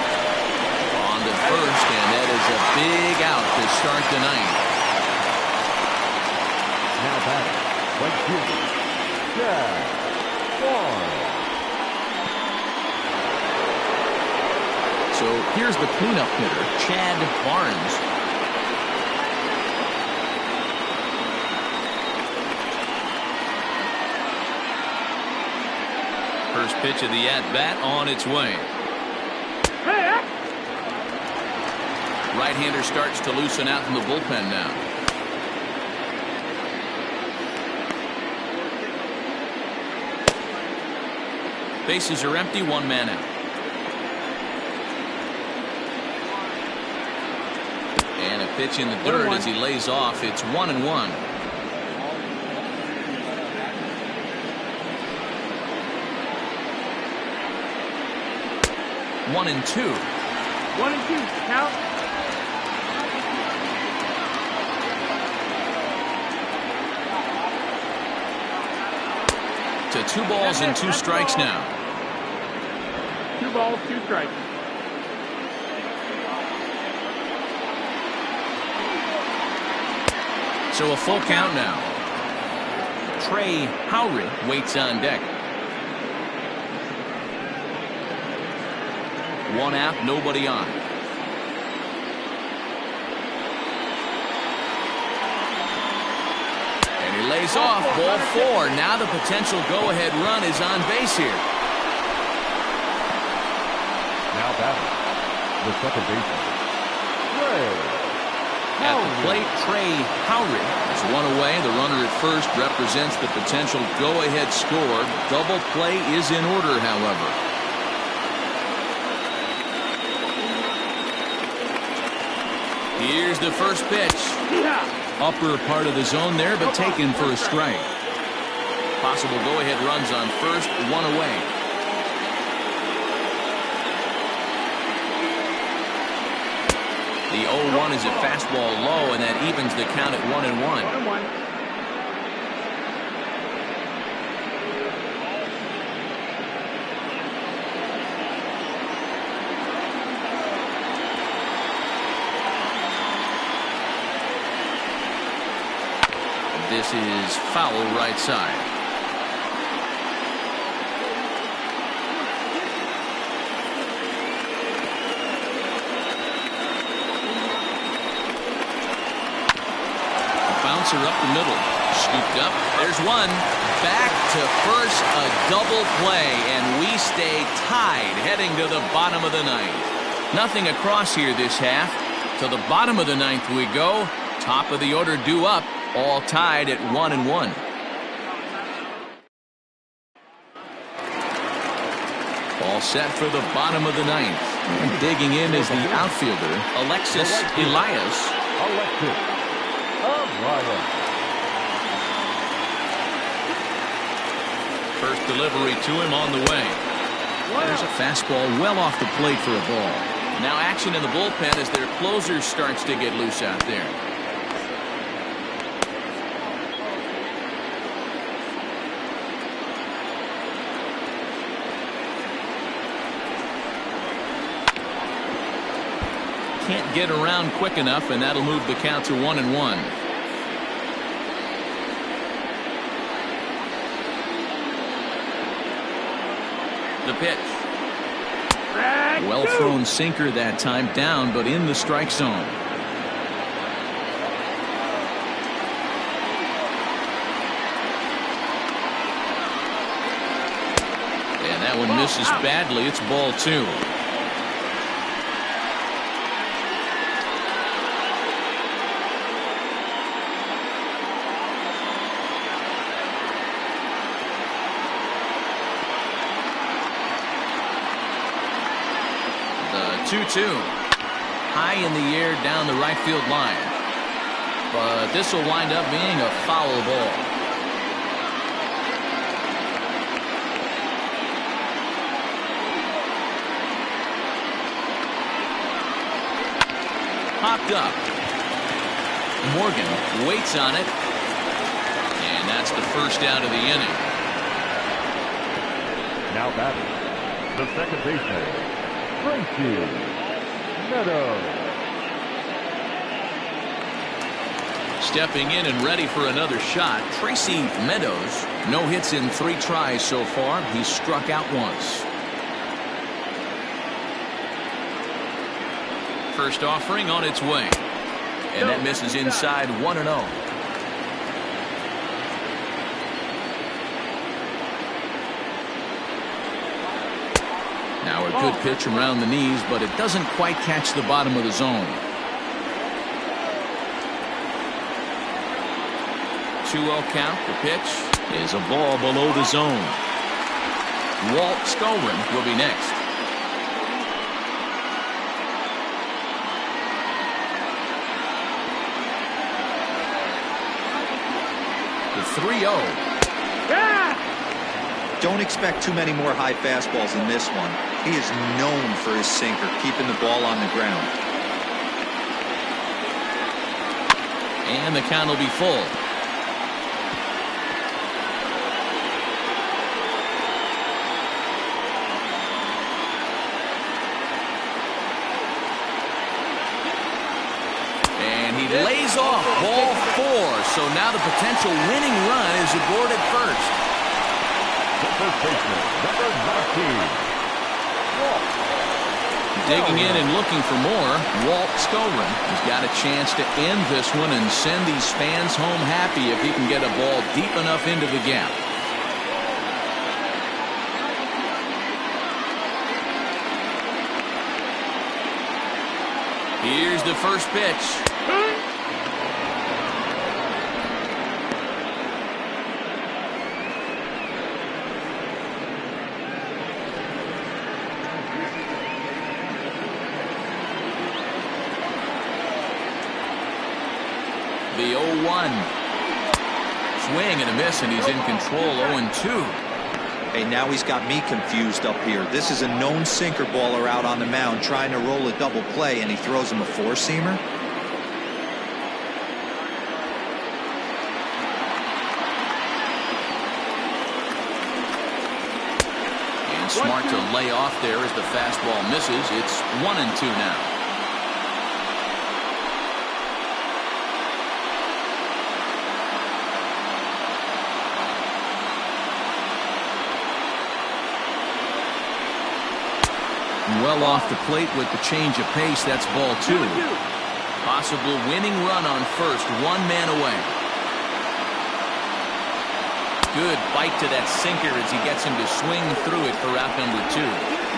on the first, and that is a big out to start the 9th. Now batting, right fielder, Chad Barnes. So here's the cleanup hitter, Chad Barnes. First pitch of the at-bat on its way. Right-hander starts to loosen out in the bullpen now. Bases are empty, 1 man out. And a pitch in the dirt as he lays off. It's 1-1. One and two. 1-2 count. To 2 balls and 2 strikes now. 2 balls, 2 strikes. So a full count now. Trey Howry waits on deck. 1 out, nobody on. And he lays off, ball 4. Now the potential go-ahead run is on base here. Now back. batting, the second baseman, Trey At the Howard. plate, Trey Howard is one away. The runner at first represents the potential go-ahead score. Double play is in order, however. Here's the first pitch. Upper part of the zone there, but taken for a strike. Possible go-ahead runs on first, one away. The 0-1 is a fastball low, and that evens the count at 1-1. This is foul right side. Bouncer up the middle. Scooped up. There's one. Back to first. A double play. And we stay tied heading to the bottom of the ninth. Nothing across here this half. To the bottom of the ninth we go. Top of the order due up. All tied at 1-1. All set for the bottom of the ninth. And digging in is the outfielder, Alexis Elias. First delivery to him on the way. There's a fastball well off the plate for a ball. Now action in the bullpen as their closer starts to get loose out there. Can't get around quick enough, and that'll move the count to 1-1. The pitch. Well thrown sinker that time, down but in the strike zone. And that one misses badly. It's ball 2. The 2-2. High in the air down the right field line. But this will wind up being a foul ball. Popped up. Morgan waits on it. And that's the first out of the inning. Now batting, the second baseman, Tracy Meadows. Stepping in and ready for another shot, Tracy Meadows. No hits in 3 tries so far. He's struck out once. First offering on its way. And that misses inside 1-0. Now a good pitch around the knees, but it doesn't quite catch the bottom of the zone. 2-0 count. The pitch is a ball below the zone. Walt Skolrin will be next. The 3-0. Don't expect too many more high fastballs in this one. He is known for his sinker, keeping the ball on the ground. And the count will be full. And he lays off ball 4. So now the potential winning run is aboard at first. The first baseman, number 19. Digging in and looking for more, Walt Skolrin has got a chance to end this one and send these fans home happy if he can get a ball deep enough into the gap. Here's the first pitch. The 0-1. Swing and a miss, and he's in control. 0-2. Hey, now he's got me confused up here. This is a known sinker baller out on the mound trying to roll a double play, and he throws him a four-seamer. And smart to lay off there as the fastball misses. It's 1-2 now. Well off the plate with the change of pace. That's ball 2. Possible winning run on first. 1 man away. Good bite to that sinker as he gets him to swing through it for out number 2.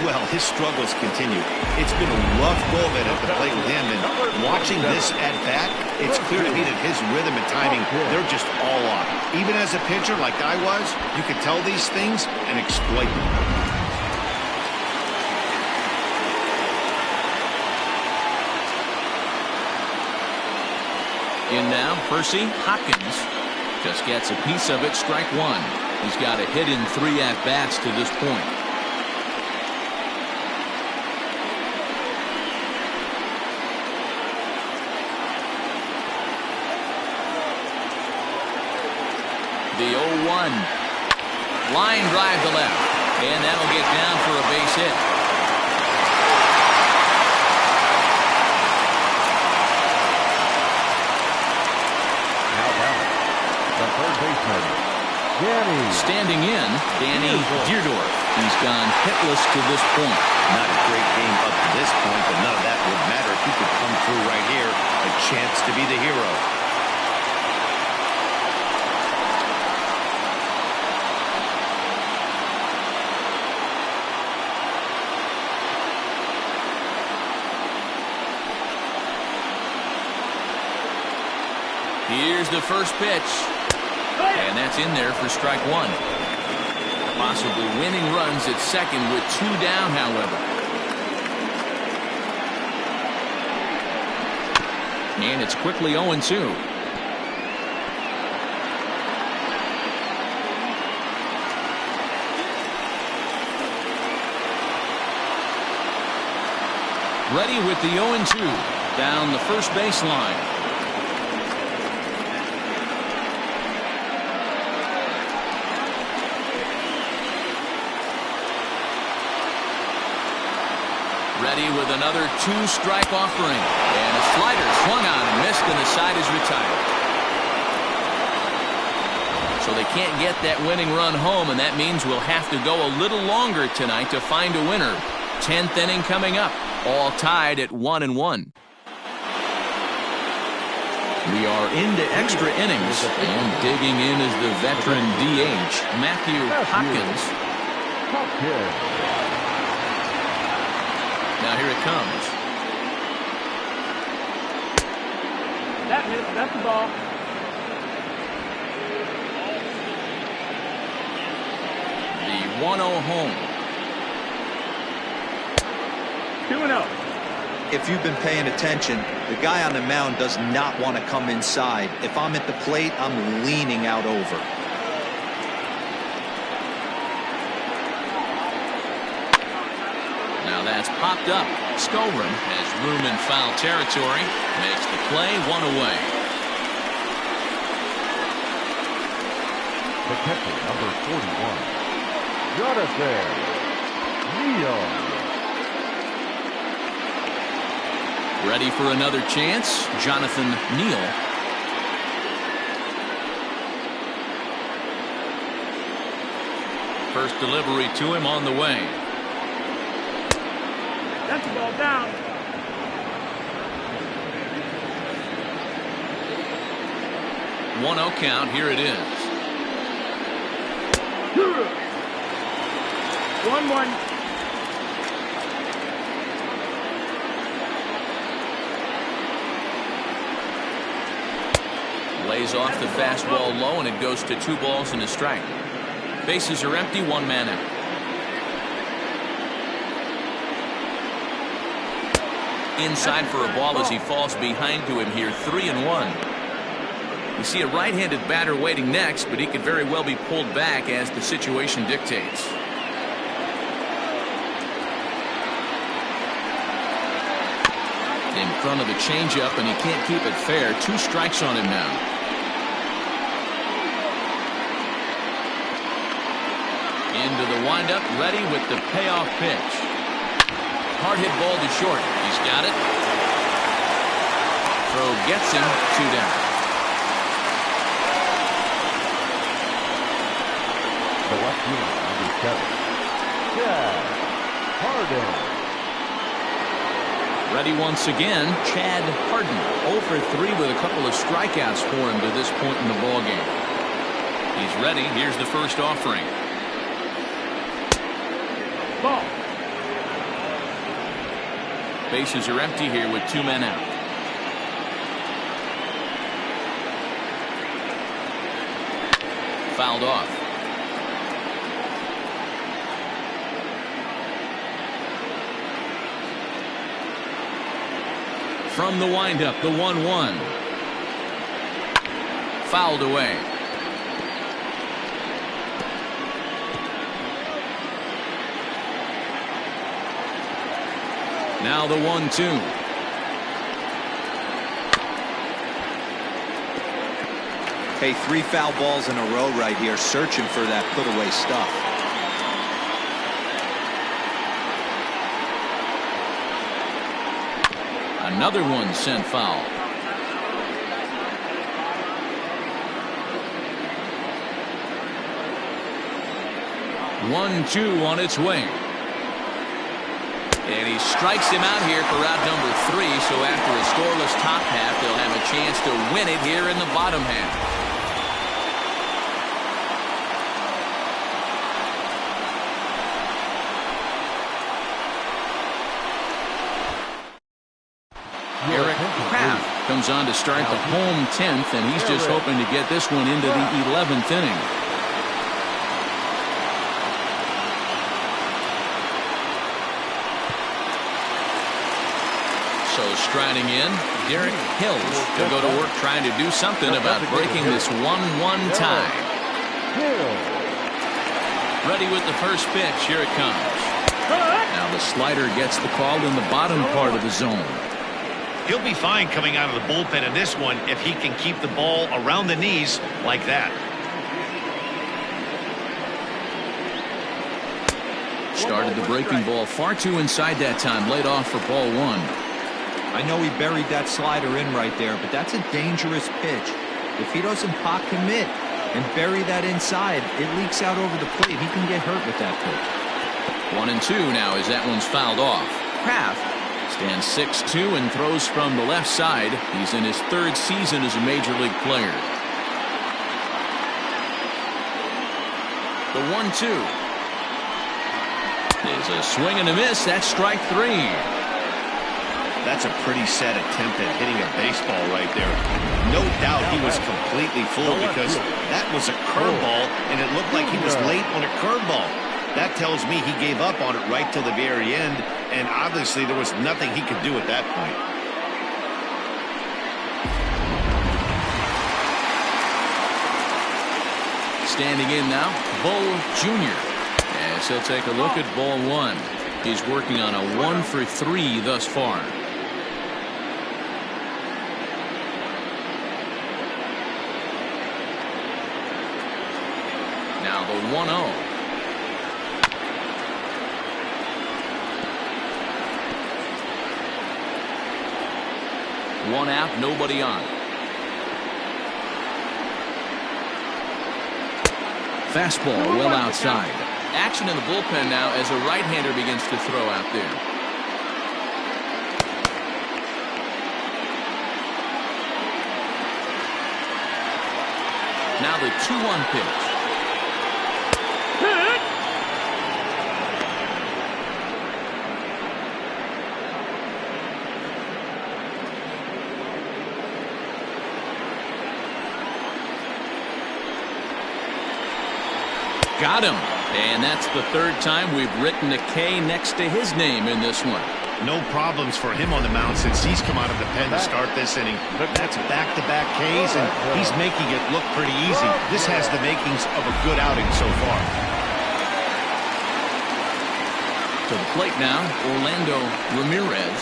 Well, his struggles continue. It's been a rough go of it at the plate with him, and watching this at bat, it's clear to me that his rhythm and timing, they're just all off. Even as a pitcher like I was, you could tell these things and exploit them. In now, Percy Hopkins just gets a piece of it. Strike 1. He's got a hit in 3 at-bats to this point. The 0-1. Line drive to left. And that'll get down for a base hit. Third baseman, Danny. Standing in, Danny Deerdorf. He's gone hitless to this point. Not a great game up to this point, but none of that would matter if he could come through right here. A chance to be the hero. Here's the first pitch. And that's in there for strike 1. Possible winning runs at second with 2 down, however. And it's quickly 0-2. Ready with the 0-2 down the first baseline. Ready with another 2-strike offering. And a slider swung on and missed, and the side is retired. So they can't get that winning run home, and that means we'll have to go a little longer tonight to find a winner. 10th inning coming up, all tied at 1-1. We are into extra innings, and digging in is the veteran DH, Matthew Hopkins. Now here it comes. That's the ball. The 1-0 home. 2-0. If you've been paying attention, the guy on the mound does not want to come inside. If I'm at the plate, I'm leaning out over. Now that's popped up. Skowron has room in foul territory. Makes the play, 1 away. The catcher, number 41, Jonathan Neal. Ready for another chance, Jonathan Neal. First delivery to him on the way. That's the ball down. One 0 count. Here it is. 1-1. Lays off the fastball low, and it goes to 2 balls and a strike. Bases are empty, 1 man out. Inside for a ball as he falls behind to him here, 3-1. We see a right-handed batter waiting next, but he could very well be pulled back as the situation dictates. In front of the changeup, and he can't keep it fair. 2 strikes on him now. Into the windup, ready with the payoff pitch. Hard hit ball to short. He's got it. Throw gets him, 2 down. The left fielder, number 7, Chad Harden. Ready once again, Chad Harden. 0 for 3 with a couple of strikeouts for him to this point in the ballgame. He's ready. Here's the first offering. Ball. Bases are empty here with 2 men out. Fouled off. From the windup, the 1-1. Fouled away. Now the 1-2. Hey, 3 foul balls in a row right here, searching for that put away stuff. Another one sent foul. One-two on its way. And he strikes him out here for out number 3. So after a scoreless top half, they'll have a chance to win it here in the bottom half. Comes on to start the home 10th, and he's just hoping to get this one into the 11th inning. So striding in, Derek Hills. He'll go to work trying to do something about breaking this 1-1 tie. Ready with the first pitch. Here it comes. Now the slider gets the call in the bottom part of the zone. He'll be fine coming out of the bullpen in this one if he can keep the ball around the knees like that. Started the breaking ball far too inside that time. Laid off for ball 1. I know he buried that slider in right there, but that's a dangerous pitch. If he doesn't pot commit and bury that inside, it leaks out over the plate. He can get hurt with that pitch. 1-2 now as that one's fouled off. Kraft stands 6'2" and throws from the left side. He's in his 3rd season as a major league player. The 1-2 is a swing and a miss. That's strike 3. That's a pretty set attempt at hitting a baseball right there. No doubt he was completely fooled because that was a curveball, and it looked like he was late on a curveball. That tells me he gave up on it right till the very end, and obviously there was nothing he could do at that point. Standing in now, Bull Jr. As he'll take a look at ball 1. He's working on a 1 for 3 thus far. Now the 1-0. One out, nobody on. Fastball well outside. Action in the bullpen now as a right-hander begins to throw out there. Now the 2-1 pitch. Got him. And that's the third time we've written a K next to his name in this one. No problems for him on the mound since he's come out of the pen to start this inning. That's back-to-back Ks, and he's making it look pretty easy. This has the makings of a good outing so far. To the plate now, Orlando Ramirez.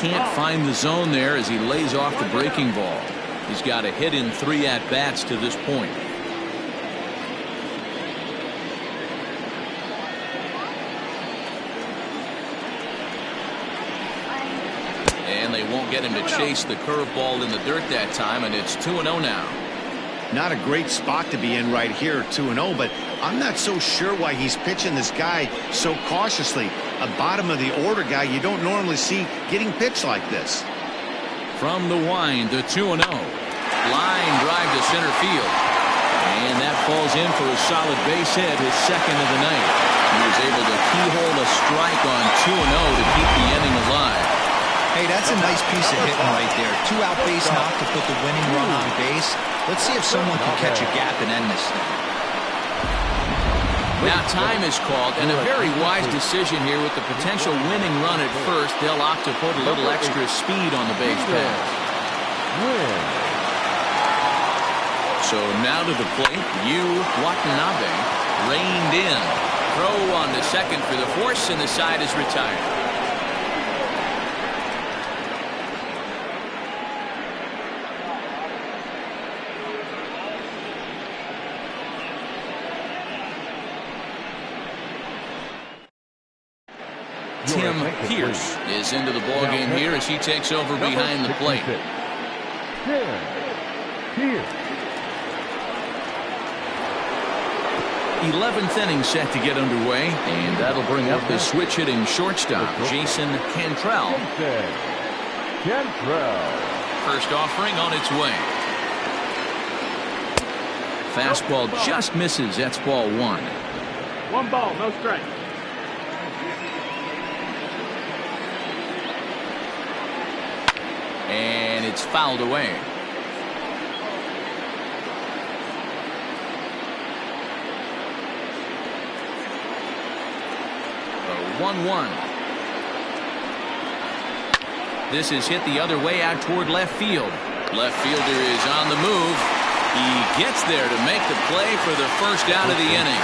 Can't find the zone there as he lays off the breaking ball. He's got a hit in 3 at-bats to this point. And they won't get him to chase the curveball in the dirt that time, and it's 2-0 now. Not a great spot to be in right here, 2-0, but I'm not so sure why he's pitching this guy so cautiously. A bottom of the order guy you don't normally see getting pitched like this. From the wind, the 2-0. Line drive to center field. And that falls in for a solid base hit, his second of the night. He was able to keyhole a strike on 2-0 to keep the inning alive. Hey, that's a nice piece of hitting right there. 2 out base knock to put the winning run on base. Let's see if someone can catch a gap and end this thing. Now time is called, and a very wise decision here with the potential winning run at first. They'll opt to put a little extra speed on the base pass. So now to the plate, Yu Watanabe reined in. Throw on to second for the force, and the side is retired. Tim Pierce is into the ballgame here as he takes over behind the plate. 11th inning set to get underway, and that'll bring up the switch-hitting shortstop, Jason Cantrell. First offering on its way. Fastball just misses. That's ball 1. 1 ball, no strike. And it's fouled away. The 1-1. This is hit the other way out toward left field. Left fielder is on the move. He gets there to make the play for the first out of the inning.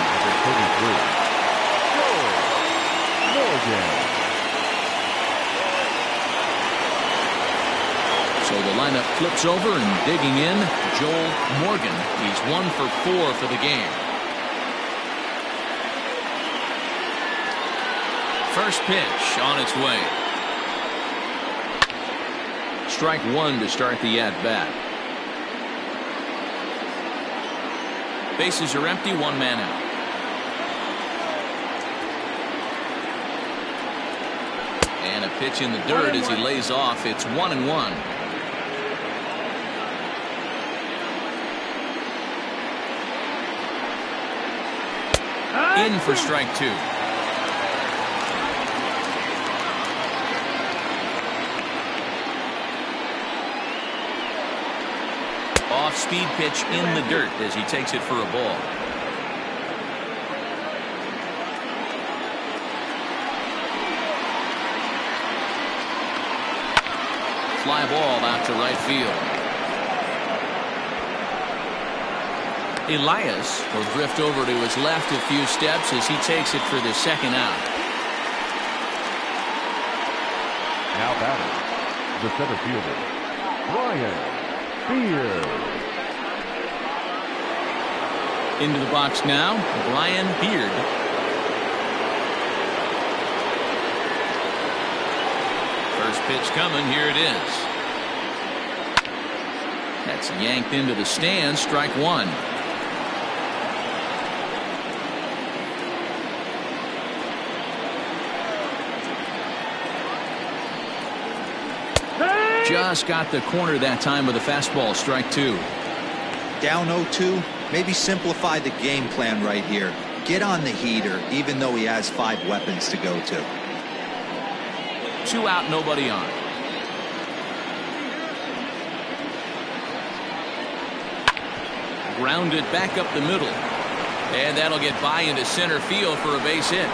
So the lineup flips over, and digging in, Joel Morgan. He's 1 for 4 for the game. First pitch on its way. Strike 1 to start the at-bat. Bases are empty, 1 man out. And a pitch in the dirt as he lays off. It's 1-1. In for strike 2. Off-speed pitch in the dirt as he takes it for a ball. Fly ball out to right field. Elias will drift over to his left a few steps as he takes it for the second out. Now batting, the center fielder, Brian Beard. Into the box now, Brian Beard. First pitch coming, here it is. That's yanked into the stands, strike 1. Just got the corner that time with a fastball, strike 2. Down 0-2, maybe simplify the game plan right here. Get on the heater, even though he has 5 weapons to go to. 2 out, nobody on. Grounded back up the middle. And that'll get by into center field for a base hit.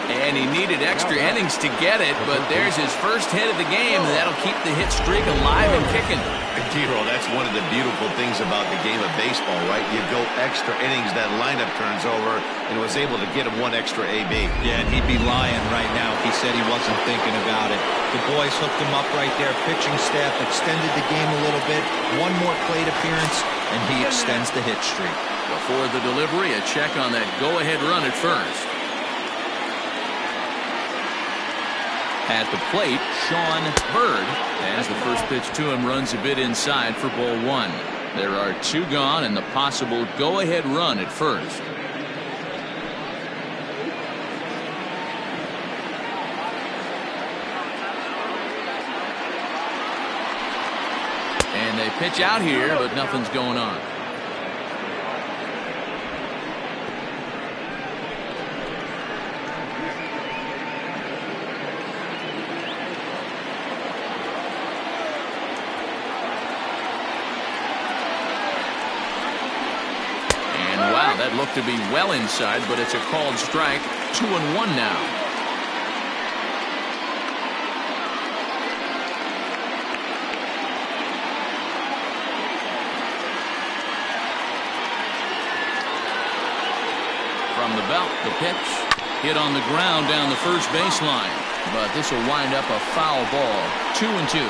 And he needed extra innings to get it, but there's his first hit of the game, and that'll keep the hit streak alive and kicking. Giro, that's one of the beautiful things about the game of baseball, right? You go extra innings, that lineup turns over, and was able to get him one extra AB. Yeah, and he'd be lying right now if he said he wasn't thinking about it. The boys hooked him up right there. Pitching staff extended the game a little bit. One more plate appearance, and he extends the hit streak. Before the delivery, a check on that go-ahead run at first. At the plate, Sean Bird, as the first pitch to him runs a bit inside for ball one. There are two gone and the possible go-ahead run at first. And they pitch out here, but nothing's going on. That looked to be well inside, but it's a called strike. 2-1 now. From the belt, the pitch hit on the ground down the first baseline, but this will wind up a foul ball. 2-2.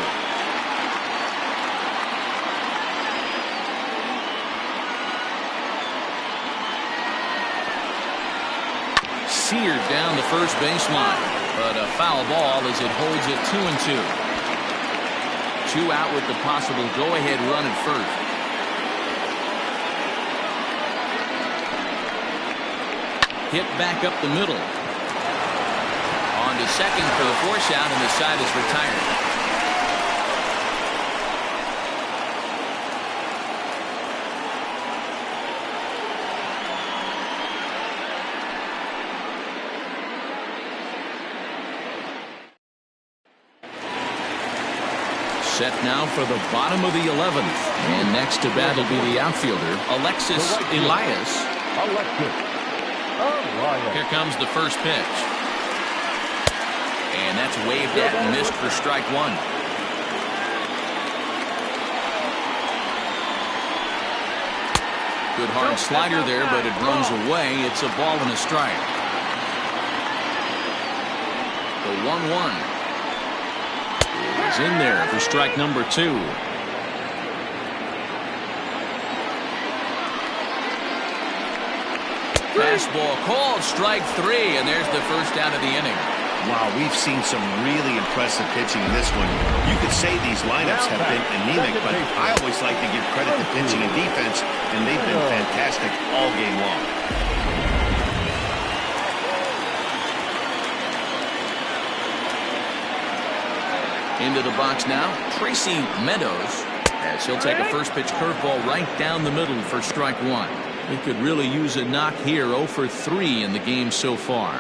Seared down the first baseline, but a foul ball as it holds it 2-2. 2 out with the possible go-ahead run at first. Hit back up the middle. On to second for the force out, and the side is retired. Set now for the bottom of the 11th. And next to bat will be the outfielder, Alexis Elias. Here comes the first pitch. And that's waved at and missed for strike one. Good hard slider there, but it runs away. It's a ball and a strike. The 1-1. Is in there for strike number 2. Fastball called, strike 3, and there's the first out of the inning. Wow, we've seen some really impressive pitching in this one. You could say these lineups have been anemic, but I always like to give credit to pitching and defense, and they've been fantastic all game long. Into the box now, Tracy Meadows, as he'll take a first pitch curveball right down the middle for strike 1. He could really use a knock here. 0 for 3 in the game so far.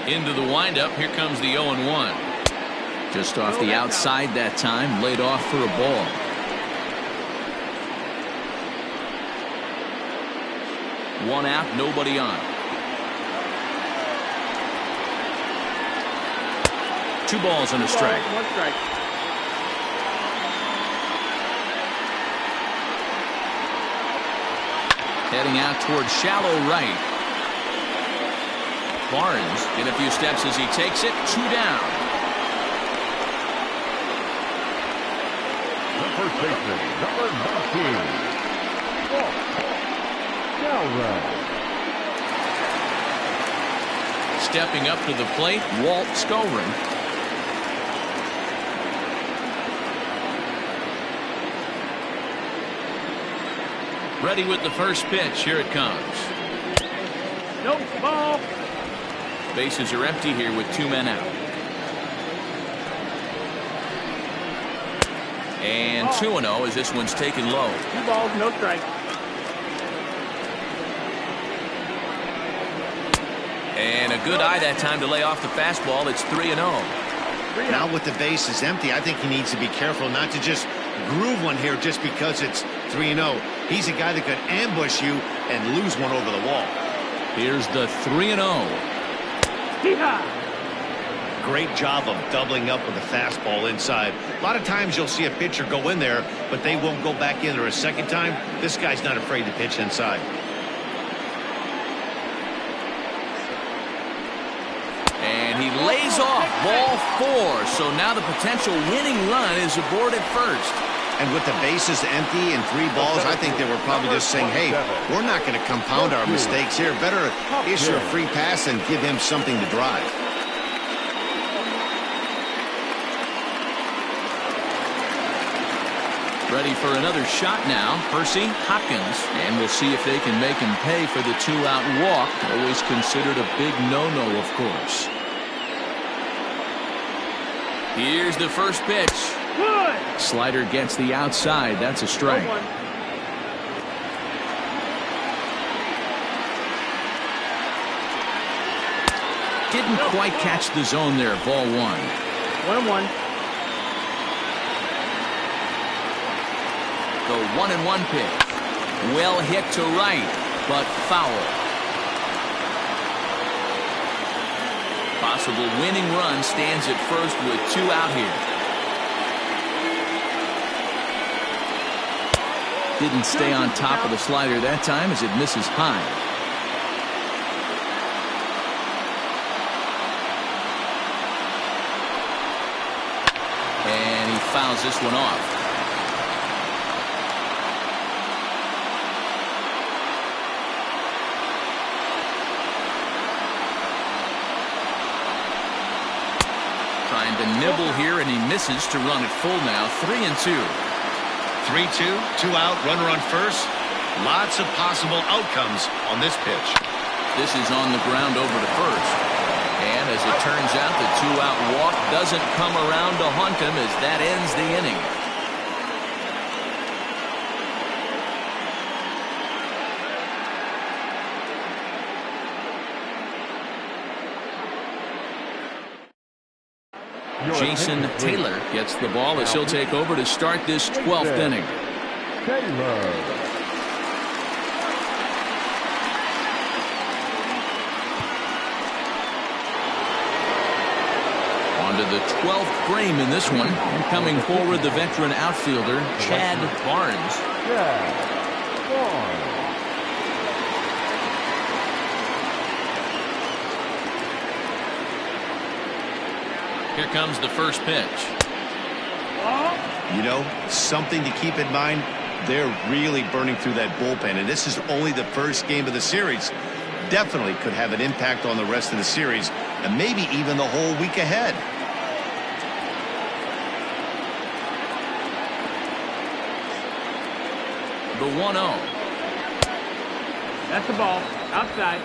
Into the windup. Here comes the 0-1. Just off the outside that time, laid off for a ball. One out, nobody on. 2 balls and a strike. 1 strike. Heading out towards shallow right. Barnes in a few steps as he takes it. 2 down. The first baseman, number 19. Stepping up to the plate, Walt Skolrin. Ready with the first pitch. Here it comes. Nope, ball. Bases are empty here with 2 men out. And 2-0 as this one's taken low. 2 balls, no strike. And a good eye that time to lay off the fastball. It's 3-0. Now with the base is empty, I think he needs to be careful not to just groove one here just because it's 3-0. He's a guy that could ambush you and lose one over the wall. Here's the 3-0. Great job of doubling up with a fastball inside. A lot of times you'll see a pitcher go in there, but they won't go back in there a second time. This guy's not afraid to pitch inside. And he lays off ball 4. So now the potential winning run is aboard at first. And with the bases empty and 3 balls, I think they were probably just saying, hey, we're not going to compound our mistakes here. Better issue a free pass and give him something to drive. Ready for another shot now. Percy, Hopkins, and we'll see if they can make him pay for the 2-out walk. Always considered a big no-no, of course. Here's the first pitch. Good. Slider gets the outside. That's a strike. Didn't quite catch the zone there. Ball 1. 1-1. The 1-1 pitch. Well hit to right, but foul. Possible winning run stands at first with 2 out here. Didn't stay on top of the slider that time as it misses high. And he fouls this one off. Trying to nibble here, and he misses to run it full now. 3-2. 3-2, 2 out, runner on first. Lots of possible outcomes on this pitch. This is on the ground over to first. And as it turns out, the 2-out walk doesn't come around to haunt him as that ends the inning. Jason Taylor gets the ball as he'll take over to start this 12th inning. Taylor. On to the 12th frame in this one. And coming forward, the veteran outfielder, Chad Barnes. Chad Barnes. Here comes the first pitch. You know, something to keep in mind, they're really burning through that bullpen, and this is only the first game of the series. Definitely could have an impact on the rest of the series, and maybe even the whole week ahead. The 1-0. That's the ball. Outside.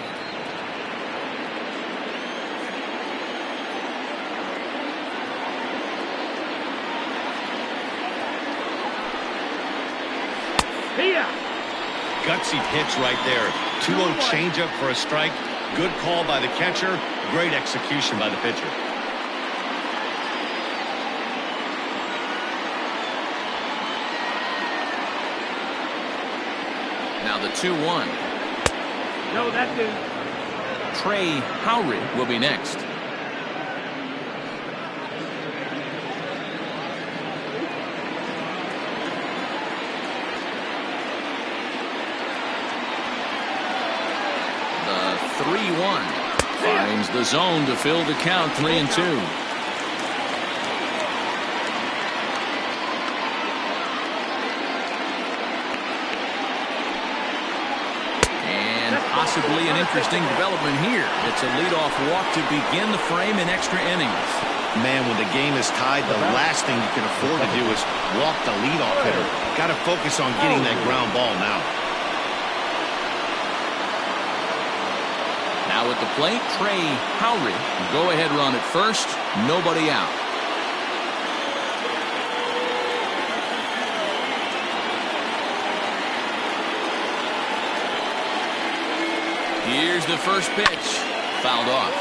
Gutsy pitch right there. 2-0 changeup for a strike. Good call by the catcher. Great execution by the pitcher. Now the 2-1. No, that's it. Trey Howry will be next. The 3-1 finds the zone to fill the count. 3-2. Possibly an interesting development here. It's a leadoff walk to begin the frame in extra innings. Man, when the game is tied, the last thing you can afford to do is walk the leadoff hitter. Got to focus on getting that ground ball now. Now at the plate, Trey Howry. Go ahead run at first. Nobody out. Here's the first pitch. Fouled off.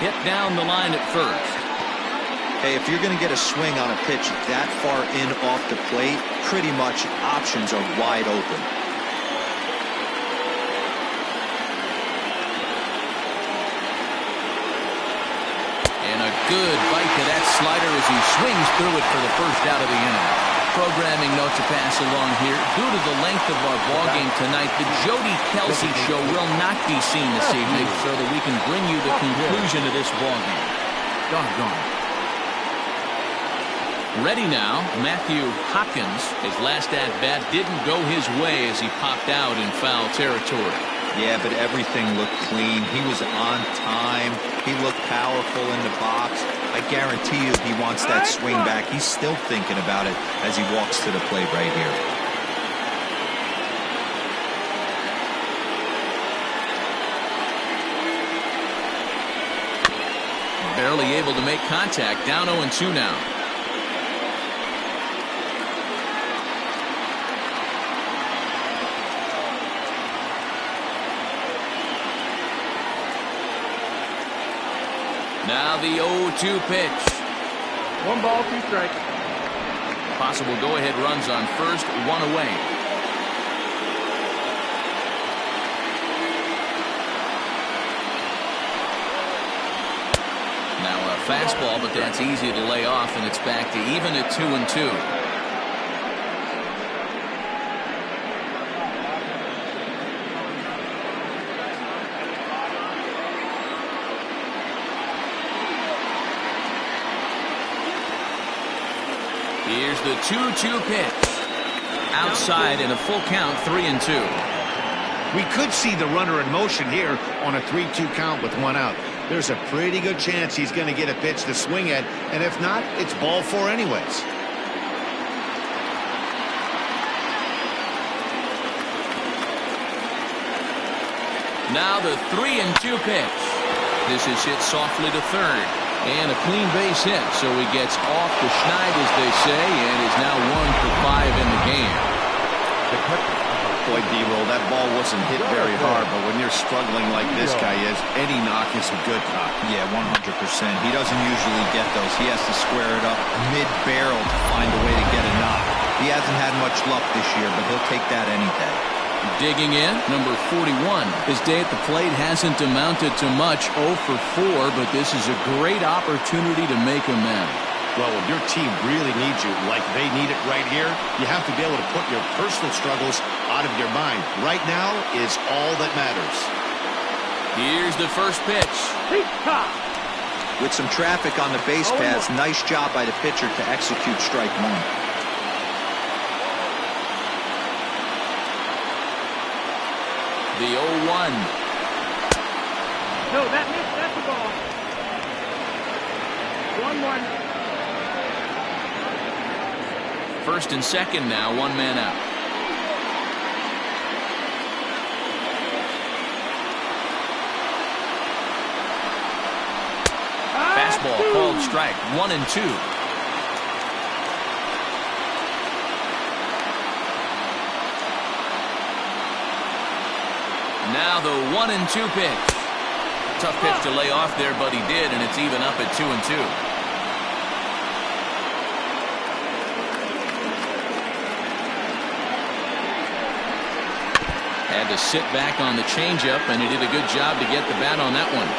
hit down the line at first. Hey, if you're going to get a swing on a pitch that far in off the plate, pretty much options are wide open. And a good bite to that slider as he swings through it for the first out of the inning. Programming note to pass along here. Due to the length of our ballgame tonight, the Jody Kelsey Show will not be seen this evening so that we can bring you the conclusion of this ballgame. Doggone. Ready now, Matthew Hopkins. His last at-bat didn't go his way as he popped out in foul territory. Yeah, but everything looked clean. He was on time. He looked powerful in the box. I guarantee you he wants that swing back. He's still thinking about it as he walks to the plate right here. Barely able to make contact. Down 0-2 now. Now the 0-2 pitch. 1 ball, 2 strikes. Possible go-ahead runs on first, 1 away. Now a fastball, but that's easy to lay off, and it's back to even at 2-2. Here's the 2-2 pitch. Outside in a full count, 3-2. We could see the runner in motion here on a 3-2 count with 1 out. There's a pretty good chance he's going to get a pitch to swing at, and if not, it's ball 4 anyways. Now the 3-2 pitch. This is hit softly to third. And a clean base hit, so he gets off the schneid, as they say, and is now 1 for 5 in the game. Boy, D-Roll, that ball wasn't hit very hard, but when you're struggling like this guy is, any knock is a good knock. Yeah, 100%. He doesn't usually get those. He has to square it up mid-barrel to find a way to get a knock. He hasn't had much luck this year, but he'll take that any day. Digging in, number 41. His day at the plate hasn't amounted to much, 0 for 4, but this is a great opportunity to make amends. Well, when your team really needs you like they need it right here, you have to be able to put your personal struggles out of your mind. Right now is all that matters. Here's the first pitch. With some traffic on the base paths, nice job by the pitcher to execute strike 1. The 0-1. No, that missed. That's the ball. 1-1. First and second now, 1 man out. Fastball called strike, 1-2. Now the 1-2 pitch. Tough pitch to lay off there, but he did, and it's even up at 2-2. Had to sit back on the changeup, and he did a good job to get the bat on that one.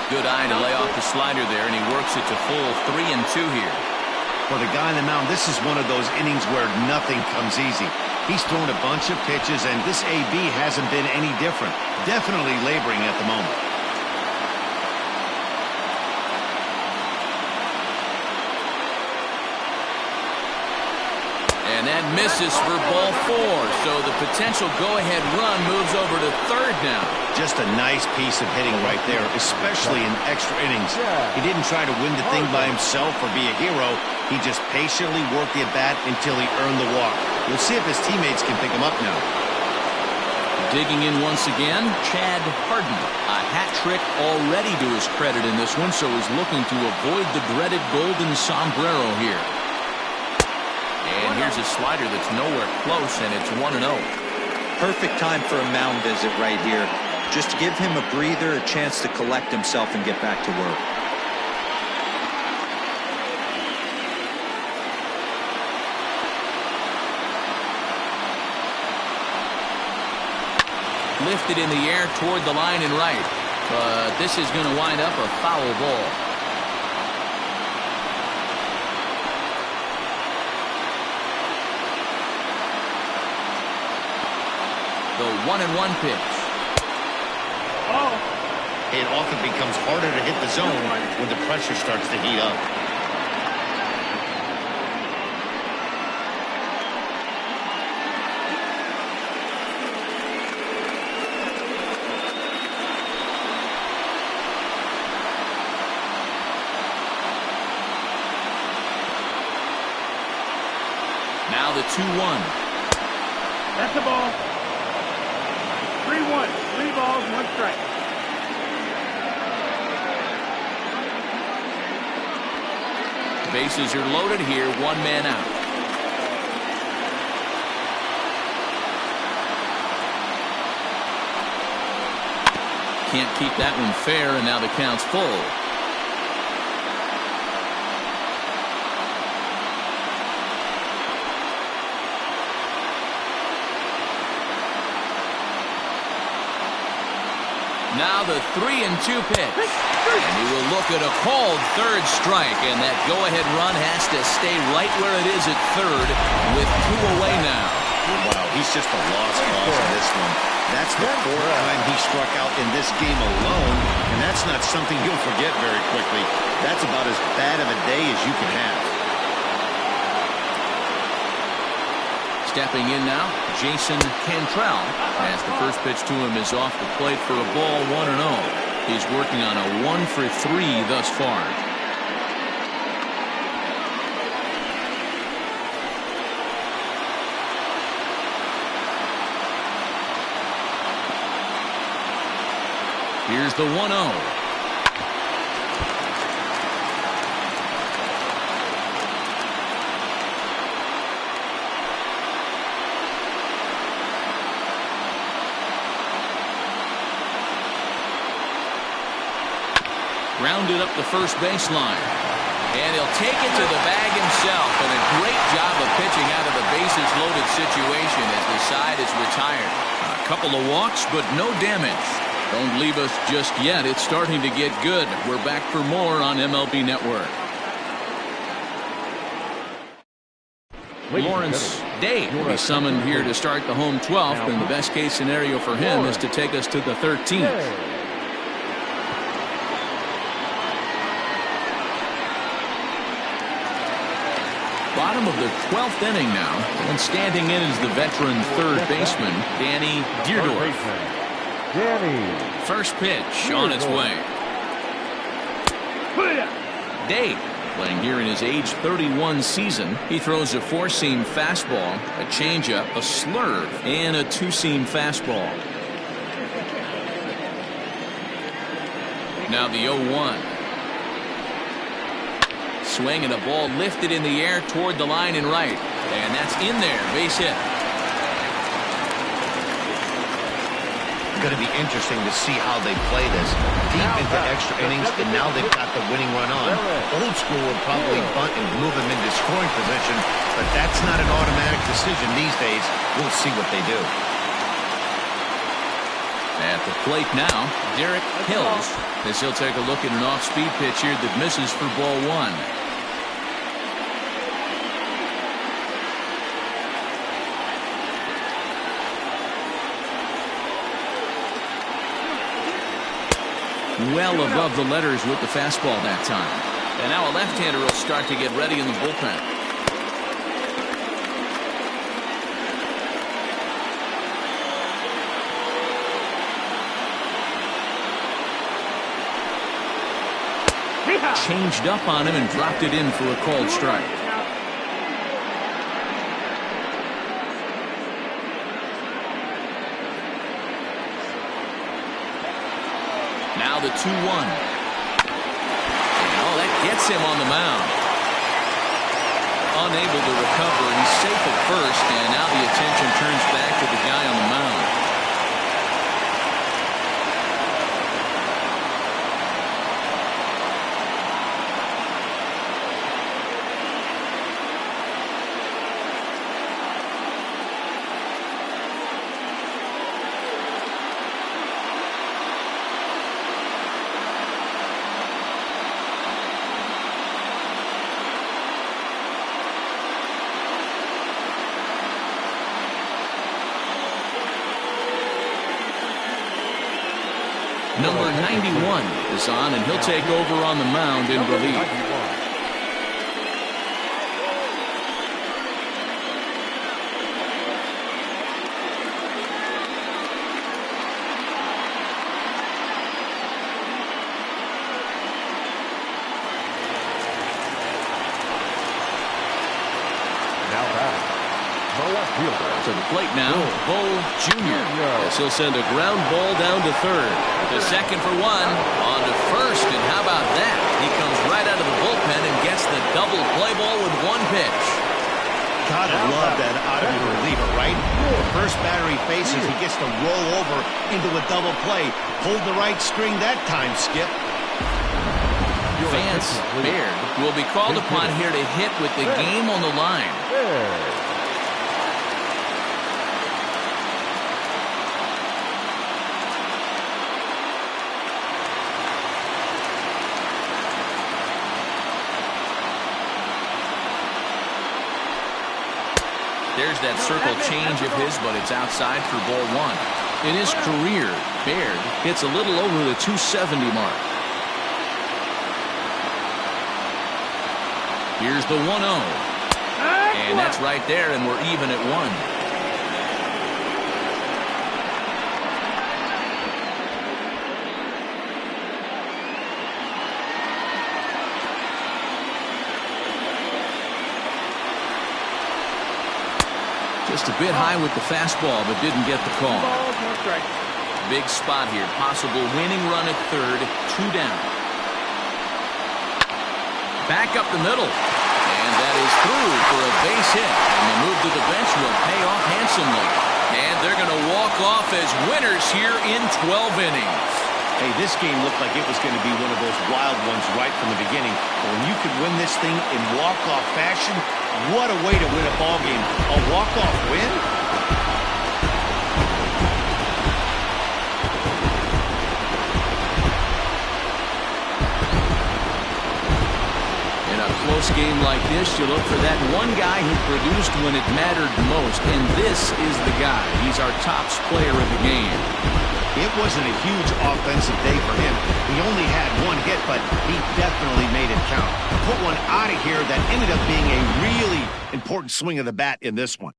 Good eye to lay off the slider there, and he works it to full 3-2 here. For the guy on the mound, this is one of those innings where nothing comes easy. He's thrown a bunch of pitches, and this AB hasn't been any different. Definitely laboring at the moment. And that misses for ball 4, so the potential go-ahead run moves over to third now. Just a nice piece of hitting right there, especially in extra innings. He didn't try to win the thing by himself or be a hero. He just patiently worked the at-bat until he earned the walk. We'll see if his teammates can pick him up now. Digging in once again, Chad Harden. A hat trick already to his credit in this one, so he's looking to avoid the dreaded golden sombrero here. And here's a slider that's nowhere close, and it's 1-0. Perfect time for a mound visit right here. Just to give him a breather, a chance to collect himself and get back to work. Lifted in the air toward the line and right. But this is going to wind up a foul ball. The 1-1 pitch. Oh. It often becomes harder to hit the zone when the pressure starts to heat up. Now the 2-1. That's the ball. 3-1. 3 balls, 1 strike. Bases are loaded here, 1 man out. Can't keep that one fair, and now the count's full. Now the 3-2 pitch. And he will look at a called third strike, and that go-ahead run has to stay right where it is at third with 2 away now. Wow, he's just a lost cause in this one. That's the 4th time he struck out in this game alone, and that's not something you'll forget very quickly. That's about as bad of a day as you can have. Stepping in now, Jason Cantrell, as the first pitch to him is off the plate for a ball, 1-0. He's working on a 1 for 3 thus far. Here's the 1-0. Rounded up the first baseline. And he'll take it to the bag himself. And a great job of pitching out of the bases loaded situation as the side is retired. A couple of walks, but no damage. Don't leave us just yet. It's starting to get good. We're back for more on MLB Network. Lawrence Day will be summoned here to start the home 12th. And the best case scenario for him is to take us to the 13th. Bottom of the 12th inning now, and standing in is the veteran third baseman, Danny Dierdorf. First pitch on its way. Day playing here in his age 31 season. He throws a 4-seam fastball, a changeup, a slurve, and a 2-seam fastball. Now the 0-1. Swing and a ball lifted in the air toward the line and right. And that's in there. Base hit. Going to be interesting to see how they play this. Deep into extra innings, and now they've got the winning run on. Old school would probably bunt and move them into scoring position, but that's not an automatic decision these days. We'll see what they do. At the plate now, Derek Hills, as he'll take a look at an off-speed pitch here that misses for ball 1. Well above the letters with the fastball that time. And now a left-hander will start to get ready in the bullpen. Changed up on him and dropped it in for a called strike. Now the 2-1. Oh, that gets him on the mound. Unable to recover. He's safe at first, and now the attention turns back to the guy on the mound. Number 91 is on, and he'll take over on the mound in relief. Now back, the left fielder. To the plate now, Bo Jr. As he'll send a ground ball down to third. To second for one. On to first, and how about that? He comes right out of the bullpen and gets the double play ball with one pitch. Gotta love that out of your reliever, right? The first batter he faces, he gets to roll over into a double play. Hold the right string that time, Skip. Vance Baird will be called upon here to hit with the game on the line. There's that circle change of his, but it's outside for ball one. In his career, Baird hits a little over the 270 mark. Here's the 1-0. And that's right there, and we're even at one. Just a bit high with the fastball, but didn't get the call. Big spot here. Possible winning run at third. 2 down. Back up the middle. And that is through for a base hit. And the move to the bench will pay off handsomely. And they're going to walk off as winners here in 12 innings. Hey, this game looked like it was going to be one of those wild ones right from the beginning. But when you could win this thing in walk-off fashion, what a way to win a ball game. A walk-off win? In a close game like this, you look for that one guy who produced when it mattered most. And this is the guy. He's our top player of the game. It wasn't a huge offensive day for him. He only had one hit, but he definitely made it count. Put one out of here that ended up being a really important swing of the bat in this one.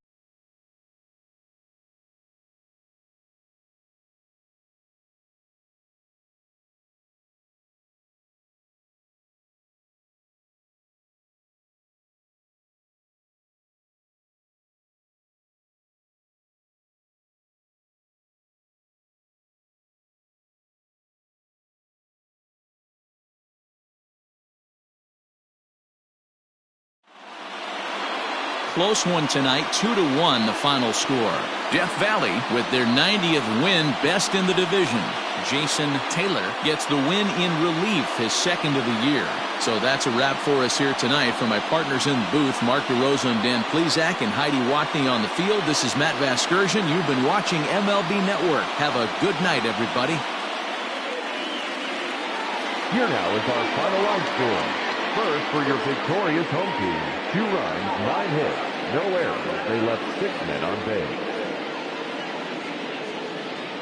Close one tonight, 2-1 the final score. Death Valley with their 90th win, best in the division. Jason Taylor gets the win in relief, his second of the year. So that's a wrap for us here tonight. For my partners in the booth, Mark DeRosa and Dan Plezak and Heidi Watney on the field, this is Matt Vasgersian. You've been watching MLB Network. Have a good night, everybody. Here now is our final line score. First for your victorious home team, 2 runs, 9 hits, no errors. They left 6 men on base.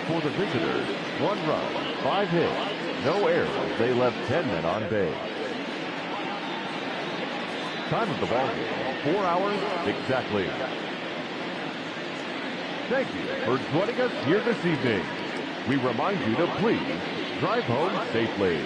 For the visitors, 1 run, 5 hits, no errors. They left 10 men on base. Time of the ball game, 4 hours exactly. Thank you for joining us here this evening. We remind you to please drive home safely.